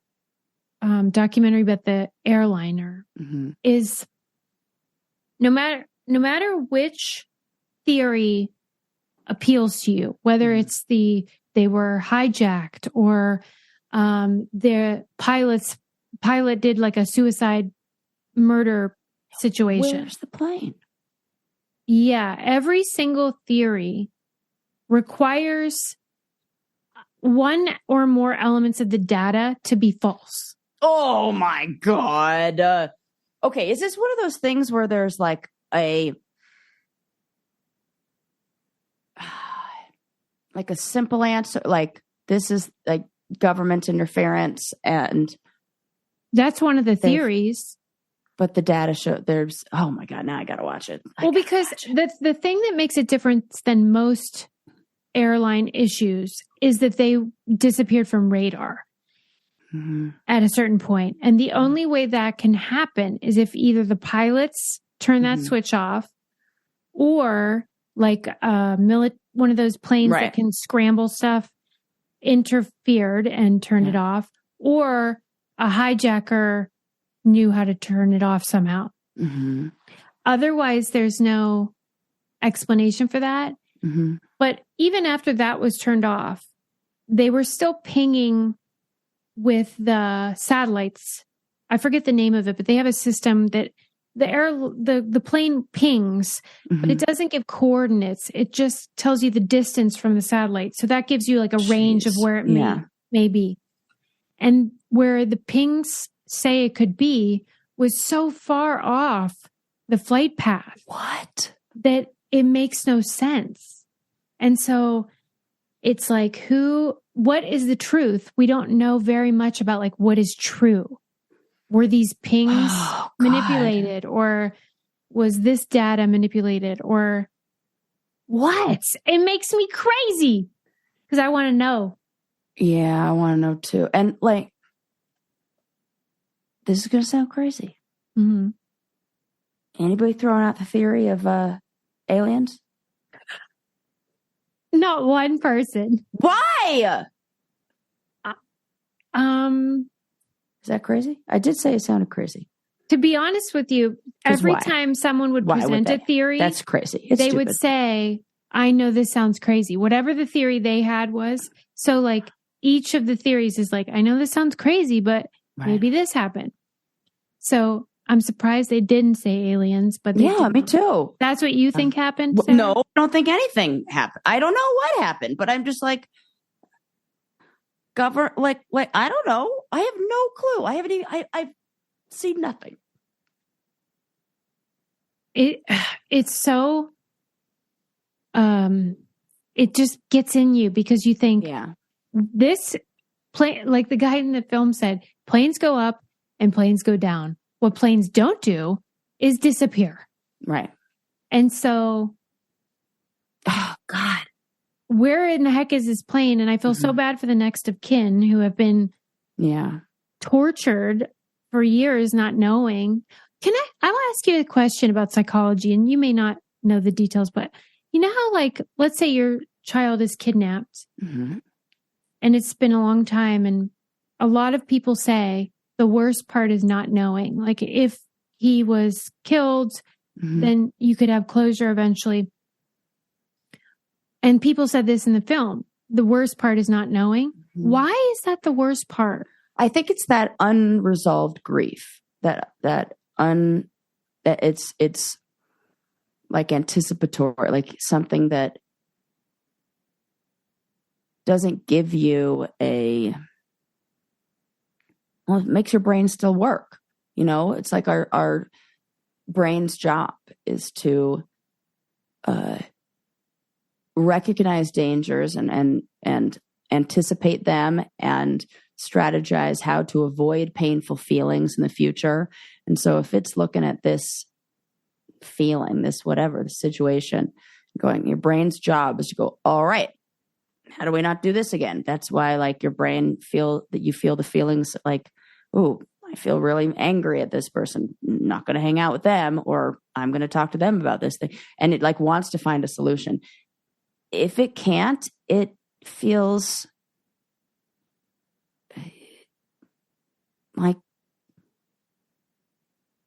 documentary about the airliner is no matter which theory appeals to you, whether it's they were hijacked or the pilot did like a suicide murder situation. Where's the plane? Yeah, every single theory requires one or more elements of the data to be false. Oh my God. Okay, is this one of those things where there's like a simple answer, like this is like government interference, and that's one of the theories. But the data show there's, oh my God, now I got to watch it. Well, because the thing that makes it different than most airline issues is that they disappeared from radar at a certain point. And the only way that can happen is if either the pilots turn that switch off or like one of those planes that can scramble stuff interfered and turned it off, or a hijacker knew how to turn it off somehow. Otherwise, there's no explanation for that. But even after that was turned off, they were still pinging with the satellites. I forget the name of it, but they have a system that the plane pings, but it doesn't give coordinates. It just tells you the distance from the satellite. So that gives you like a range of where it may be. And where the pings say it could be was so far off the flight path. What? That it makes no sense. And so it's like, what is the truth? We don't know very much about like what is true. Were these pings manipulated, or was this data manipulated, or what? It makes me crazy because I want to know. Yeah, I want to know too. And like, this is going to sound crazy. Mm-hmm. Anybody throwing out the theory of aliens? Not one person. Why? Is that crazy? I did say it sounded crazy. To be honest with you, every time someone would present a theory, that's crazy. They would say, I know this sounds crazy. Whatever the theory they had was. So like each of the theories is like, I know this sounds crazy, but maybe this happened. So I'm surprised they didn't say aliens, but me too. That's what you think happened? Sarah? No, I don't think anything happened. I don't know what happened, but I'm just like, like I don't know. I have no clue. I've seen nothing. It's so it just gets in you because you think this plane, like the guy in the film said, planes go up and planes go down. What planes don't do is disappear. Right. And so, oh God, where in the heck is this plane? And I feel so bad for the next of kin who have been tortured for years, not knowing. I'll ask you a question about psychology, and you may not know the details, but you know how, like, let's say your child is kidnapped and it's been a long time. And a lot of people say the worst part is not knowing. Like if he was killed, then you could have closure eventually. And people said this in the film. The worst part is not knowing. Why is that the worst part? I think it's that unresolved grief that it's like anticipatory, like something that doesn't give you it makes your brain still work. You know, it's like our brain's job is to recognize dangers and anticipate them and strategize how to avoid painful feelings in the future. And so if it's looking at this feeling, this whatever, the situation, going, your brain's job is to go, all right, how do we not do this again? That's why like your brain feel the feelings like, oh, I feel really angry at this person, not going to hang out with them, or I'm going to talk to them about this thing. And it like wants to find a solution. If it can't, it feels like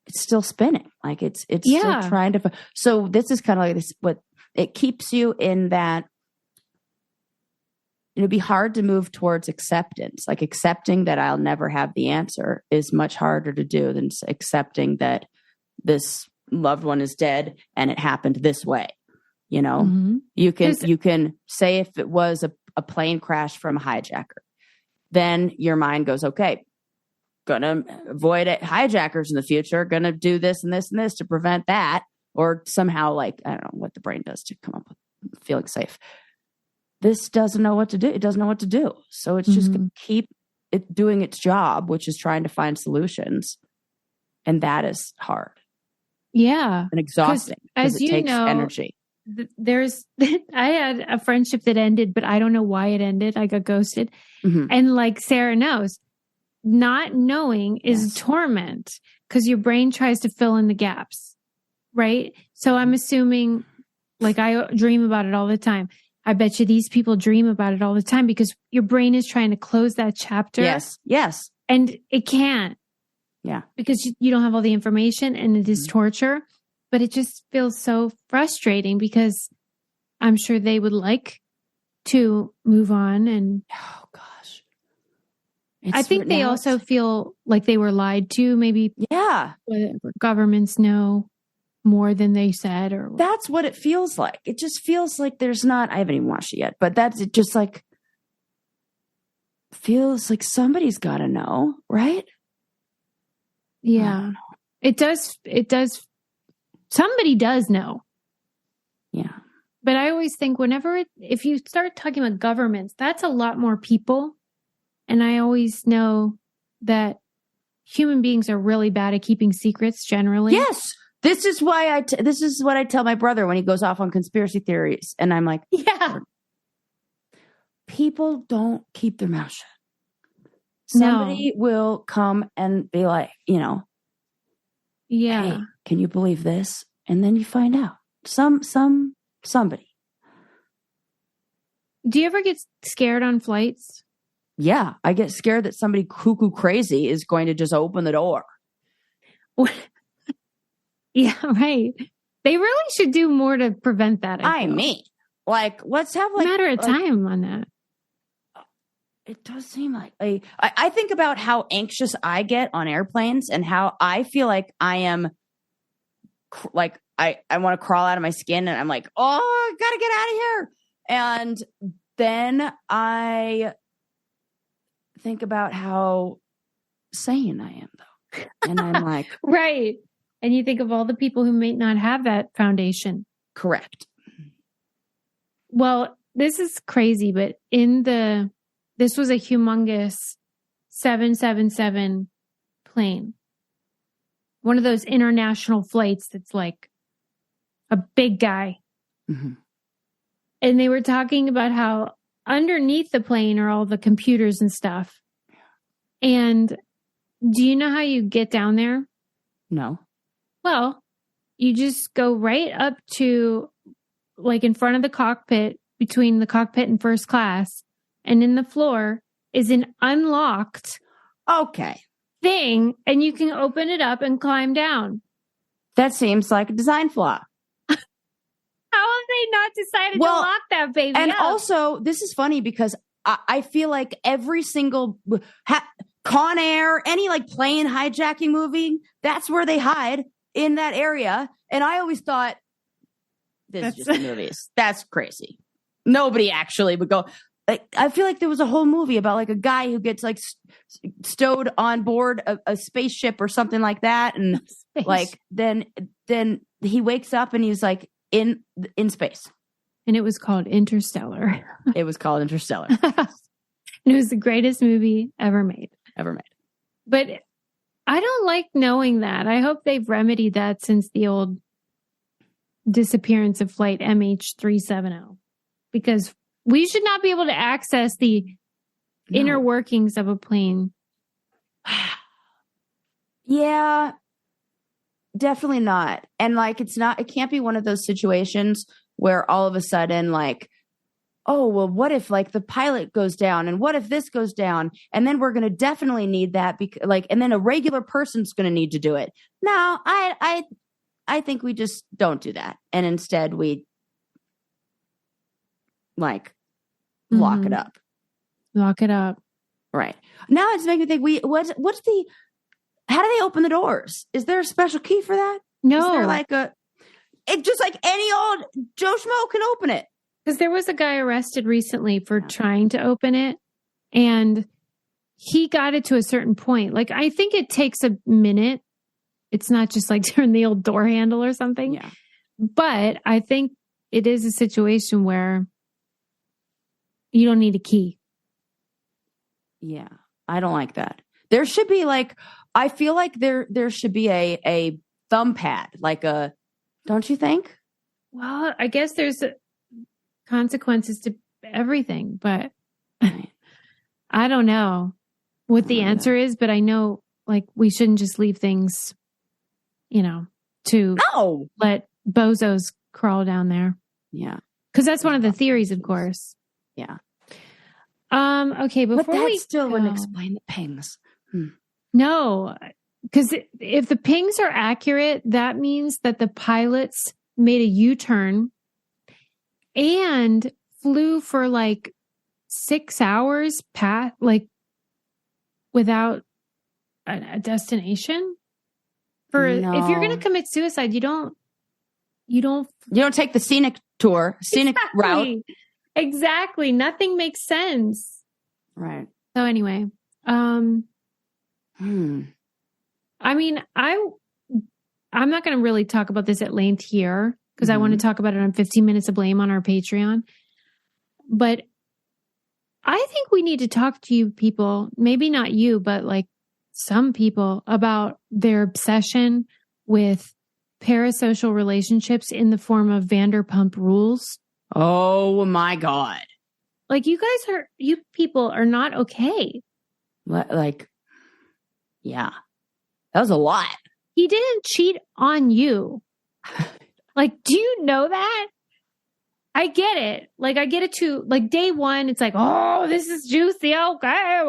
it's still spinning. Like it's still trying to. So this is kind of like this, what it keeps you in that. It'd be hard to move towards acceptance. Like accepting that I'll never have the answer is much harder to do than accepting that this loved one is dead and it happened this way. You know, you can say if it was a plane crash from a hijacker, then your mind goes, okay, gonna avoid hijackers in the future, gonna do this and this and this to prevent that, or somehow like, I don't know what the brain does to come up with feeling safe. This doesn't know what to do. It doesn't know what to do. So it's just going to keep it doing its job, which is trying to find solutions. And that is hard. Yeah. And exhausting. As it you takes know, energy. I had a friendship that ended, but I don't know why it ended. I got ghosted. And like Sarah knows, not knowing is torment because your brain tries to fill in the gaps. Right. So I'm assuming, like, I dream about it all the time. I bet you these people dream about it all the time because your brain is trying to close that chapter. Yes. And it can't. Yeah. Because you don't have all the information and it is torture. But it just feels so frustrating because I'm sure they would like to move on. And oh gosh. I think they also feel like they were lied to. Maybe, governments know more than they said, or that's what it feels like. It just feels like there's not. I haven't even watched it yet, but that's it. Just like feels like somebody's got to know, right? Yeah, it does. It does. Somebody does know. Yeah. But I always think if you start talking about governments, that's a lot more people. And I always know that human beings are really bad at keeping secrets generally. Yes. This is why this is what I tell my brother when he goes off on conspiracy theories. And I'm like, yeah, people don't keep their mouth shut. Somebody will come and be like, yeah, hey, can you believe this? And then you find out somebody. Do you ever get scared on flights? Yeah, I get scared that somebody cuckoo crazy is going to just open the door. Yeah, right. They really should do more to prevent that. Let's have a matter of time on that. It does seem like I think about how anxious I get on airplanes and how I feel like I am like I want to crawl out of my skin and I'm like, oh, I gotta get out of here. And then I think about how sane I am, though. And I'm like, right. And you think of all the people who may not have that foundation. Correct. Well, this is crazy, but this was a humongous 777 plane. One of those international flights that's like a big guy. Mm-hmm. And they were talking about how underneath the plane are all the computers and stuff. And do you know how you get down there? No. Well, you just go right up to like in front of the cockpit, between the cockpit and first class. And in the floor is an unlocked thing. And you can open it up and climb down. That seems like a design flaw. How have they not decided to lock that baby and up? Also, this is funny because I feel like every single Con Air, any like plane hijacking movie, that's where they hide, in that area. And I always thought, this is just movies. That's crazy. Nobody actually would go. I feel like there was a whole movie about like a guy who gets like stowed on board a spaceship or something like that. And like, then he wakes up and he's like, in space. And it was called Interstellar. It was called Interstellar. And it was the greatest movie ever made. But I don't like knowing that. I hope they've remedied that since the old disappearance of flight MH370. Because we should not be able to access the inner workings of a plane. Yeah. Definitely not. And like, it can't be one of those situations where all of a sudden like, oh, well, what if like the pilot goes down and what if this goes down? And then we're going to definitely need that and then a regular person's going to need to do it. No, I think we just don't do that. And instead we like lock it up. Lock it up. Right. Now it's making me think how do they open the doors? Is there a special key for that? No. Is there it's just like any old Joe Schmo can open it. Because there was a guy arrested recently for trying to open it. And he got it to a certain point. Like, I think it takes a minute. It's not just like turn the old door handle or something. Yeah. But I think it is a situation where you don't need a key. Yeah. I don't like that. There should be I feel like there should be a thumb pad, don't you think? Well, I guess there's consequences to everything, but I don't know what the answer is, but I know we shouldn't just leave things, to let bozos crawl down there. Yeah. Because that's one of the theories, of course. Yeah. Okay, before but that still wouldn't explain the pings. No, because if the pings are accurate, that means that the pilots made a U-turn and flew for 6 hours without a destination? If you're going to commit suicide, you don't take the scenic tour, route. Exactly. Nothing makes sense. Right. So anyway, I mean, I'm not going to really talk about this at length here because I want to talk about it on 15 Minutes of Blame on our Patreon. But I think we need to talk to you people, maybe not you, but like some people, about their obsession with parasocial relationships in the form of Vanderpump Rules. Oh my God. Like you people are not okay. Like, yeah, that was a lot. He didn't cheat on you. Like, do you know that? I get it. Like, I get it too. Like day one, it's like, oh, this is juicy. Okay.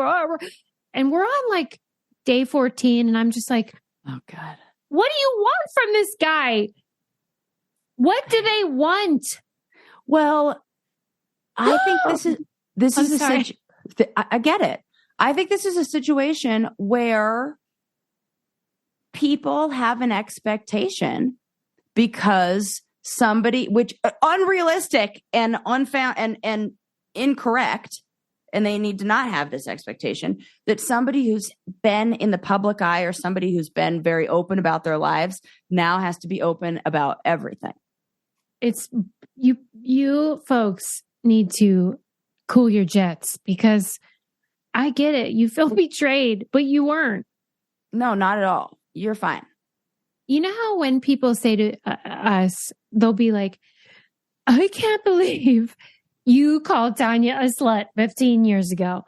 And we're on like day 14. And I'm just like, oh God, what do you want from this guy? What do they want? Well, I think this is I get it. I think this is a situation where people have an expectation because somebody, which unrealistic and unfound and incorrect, and they need to not have this expectation that somebody who's been in the public eye or somebody who's been very open about their lives now has to be open about everything. It's you folks need to cool your jets because I get it. You feel betrayed, but you weren't. No, not at all. You're fine. You know how when people say to us, they'll be like, I can't believe you called Tanya a slut 15 years ago.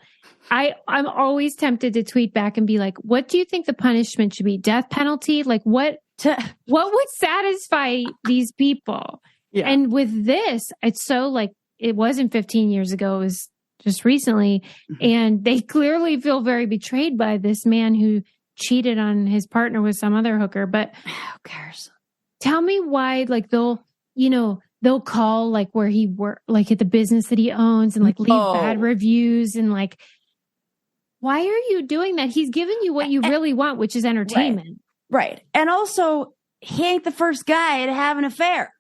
I'm always tempted to tweet back and be like, what do you think the punishment should be? Death penalty? Like what would satisfy these people? Yeah. And with this, it's so like, it wasn't 15 years ago. It was just recently. Mm-hmm. And they clearly feel very betrayed by this man who cheated on his partner with some other hooker. But who cares? Tell me why, like they'll call like where he worked, like at the business that he owns and like leave bad reviews and like, why are you doing that? He's giving you what you really want, which is entertainment. Right. And also he ain't the first guy to have an affair.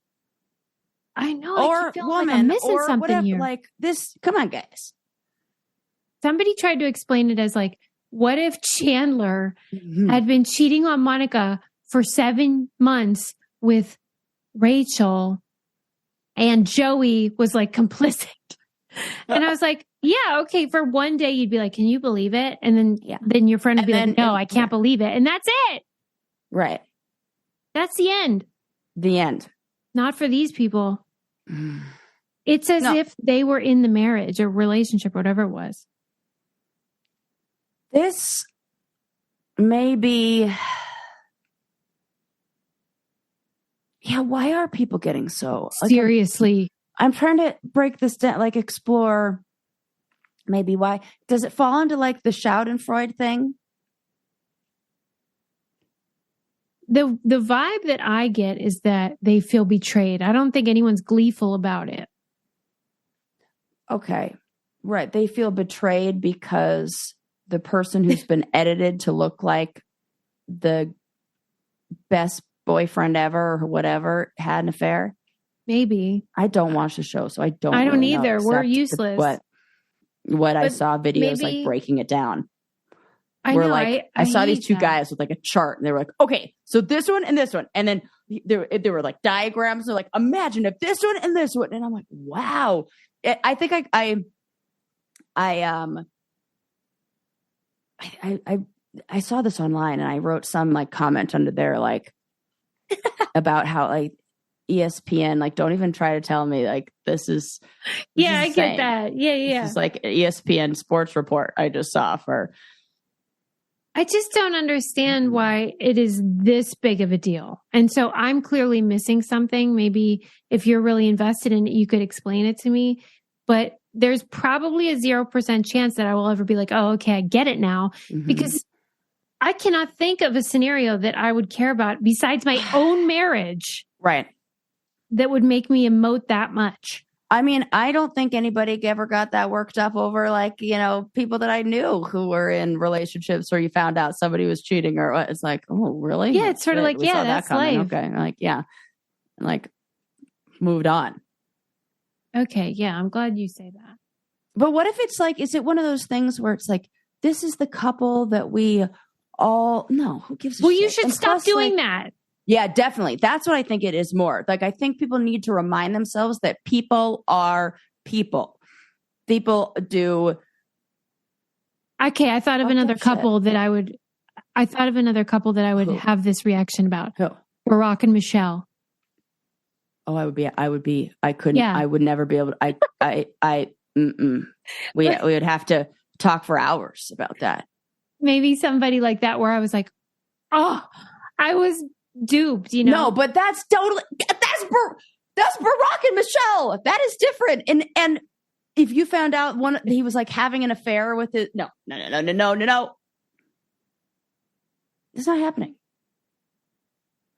I know. Or woman, like I'm missing or something whatever, here. Like this. Come on, guys. Somebody tried to explain it as like, what if Chandler had been cheating on Monica for 7 months with Rachel and Joey was like complicit? And I was like, yeah, okay. For one day you'd be like, can you believe it? And then your friend would be like, no, I can't believe it. And that's it. Right. That's the end. The end. Not for these people. It's as if they were in the marriage or relationship, or whatever it was. This may be... Yeah, why are people getting so... Seriously. I'm trying to break this down, like explore maybe why. Does it fall into like the Schadenfreude thing? The vibe that I get is that they feel betrayed. I don't think anyone's gleeful about it. Okay. Right. They feel betrayed because the person who's been edited to look like the best boyfriend ever or whatever had an affair. Maybe. I don't watch the show, so I don't really either. Know We're useless. What I saw videos like breaking it down. I saw these two guys with like a chart and they were like, okay, so this one and this one. And then there were like diagrams. They're like, imagine if this one and this one. And I'm like, wow. I think I saw this online and I wrote some like comment under there, like about how like ESPN, like, don't even try to tell me like this is I get that. Yeah. It's like ESPN sports report I just saw for. I just don't understand why it is this big of a deal. And so I'm clearly missing something. Maybe if you're really invested in it, you could explain it to me. But there's probably a 0% chance that I will ever be like, oh, okay, I get it now. Mm-hmm. Because I cannot think of a scenario that I would care about besides my own marriage. Right. That would make me emote that much. I mean, I don't think anybody ever got that worked up over like, people that I knew who were in relationships where you found out somebody was cheating or what. It's like, oh, really? Yeah, it's sort of like, we saw that's that coming. life. Okay. Like, yeah. Like, moved on. Okay. Yeah. I'm glad you say that. But what if it's like, is it one of those things where it's like, this is the couple that we all, no, who gives a shit? Well, you should And stop plus, doing like, that. Yeah, definitely. That's what I think it is more. Like, I think people need to remind themselves that people are people. People do. Okay, I thought of another couple that I would Who? have this reaction about. Who? Barack and Michelle. Oh, I couldn't, Yeah. I would never be able to, we would have to talk for hours about that. Maybe somebody like that where I was like, oh, I was duped, No, but that's totally, that's Barack and Michelle. That is different. And if you found out he was like having an affair with it, no. It's not happening.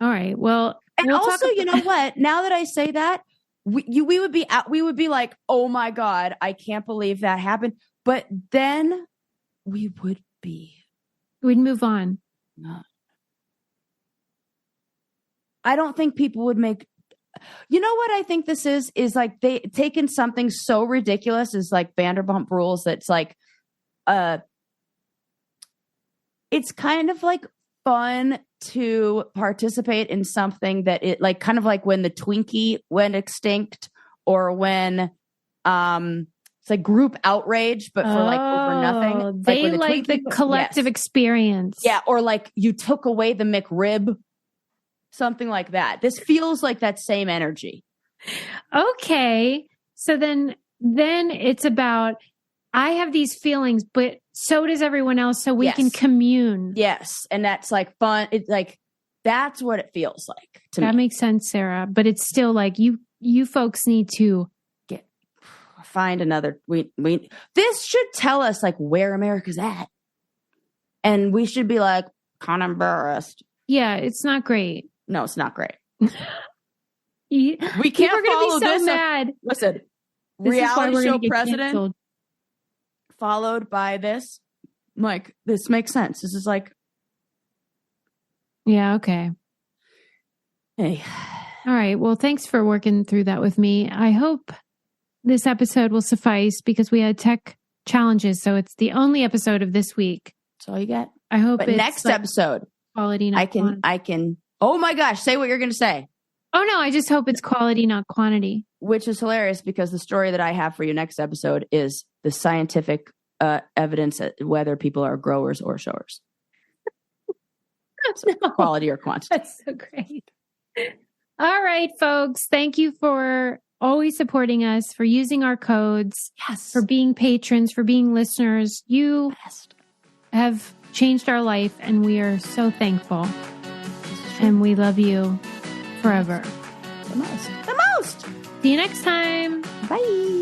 All right. Well, and also, you know what? Now that I say that, we would be like, oh my God, I can't believe that happened. But then we'd move on. No. I don't think people would make, you know what I think this is like they taken something so ridiculous as like Vanderpump Rules. That's like, it's kind of like fun to participate in something that it like kind of like when the Twinkie went extinct or when it's like group outrage, but for like over nothing. They like the collective experience. Yeah. Or like you took away the McRib, something like that. This feels like that same energy. Okay. So then it's about, I have these feelings, but so does everyone else. So we can commune. Yes. And that's like fun. It's like, that's what it feels like to me. That makes sense, Sarah. But it's still like you folks need to find another, this should tell us like where America's at. And we should be like kind of embarrassed. Yeah. It's not great. No, it's not great. We can't follow be so this. Mad. Listen, reality show president followed by this. Like, this makes sense. This is like, yeah, okay. Hey. All right. Well, thanks for working through that with me. I hope this episode will suffice because we had tech challenges. So it's the only episode of this week. That's all you get. I hope but it's next like episode, quality, not quantity. I can. Oh my gosh, say what you're going to say. Oh no, I just hope it's quality, not quantity. Which is hilarious because the story that I have for you next episode is the scientific evidence whether people are growers or showers. So No. quality or quantity. That's so great. All right, folks. Thank you for always supporting us, for using our codes, for being patrons, for being listeners. You have changed our life, and we are so thankful. And we love you forever. The most. See you next time. Bye.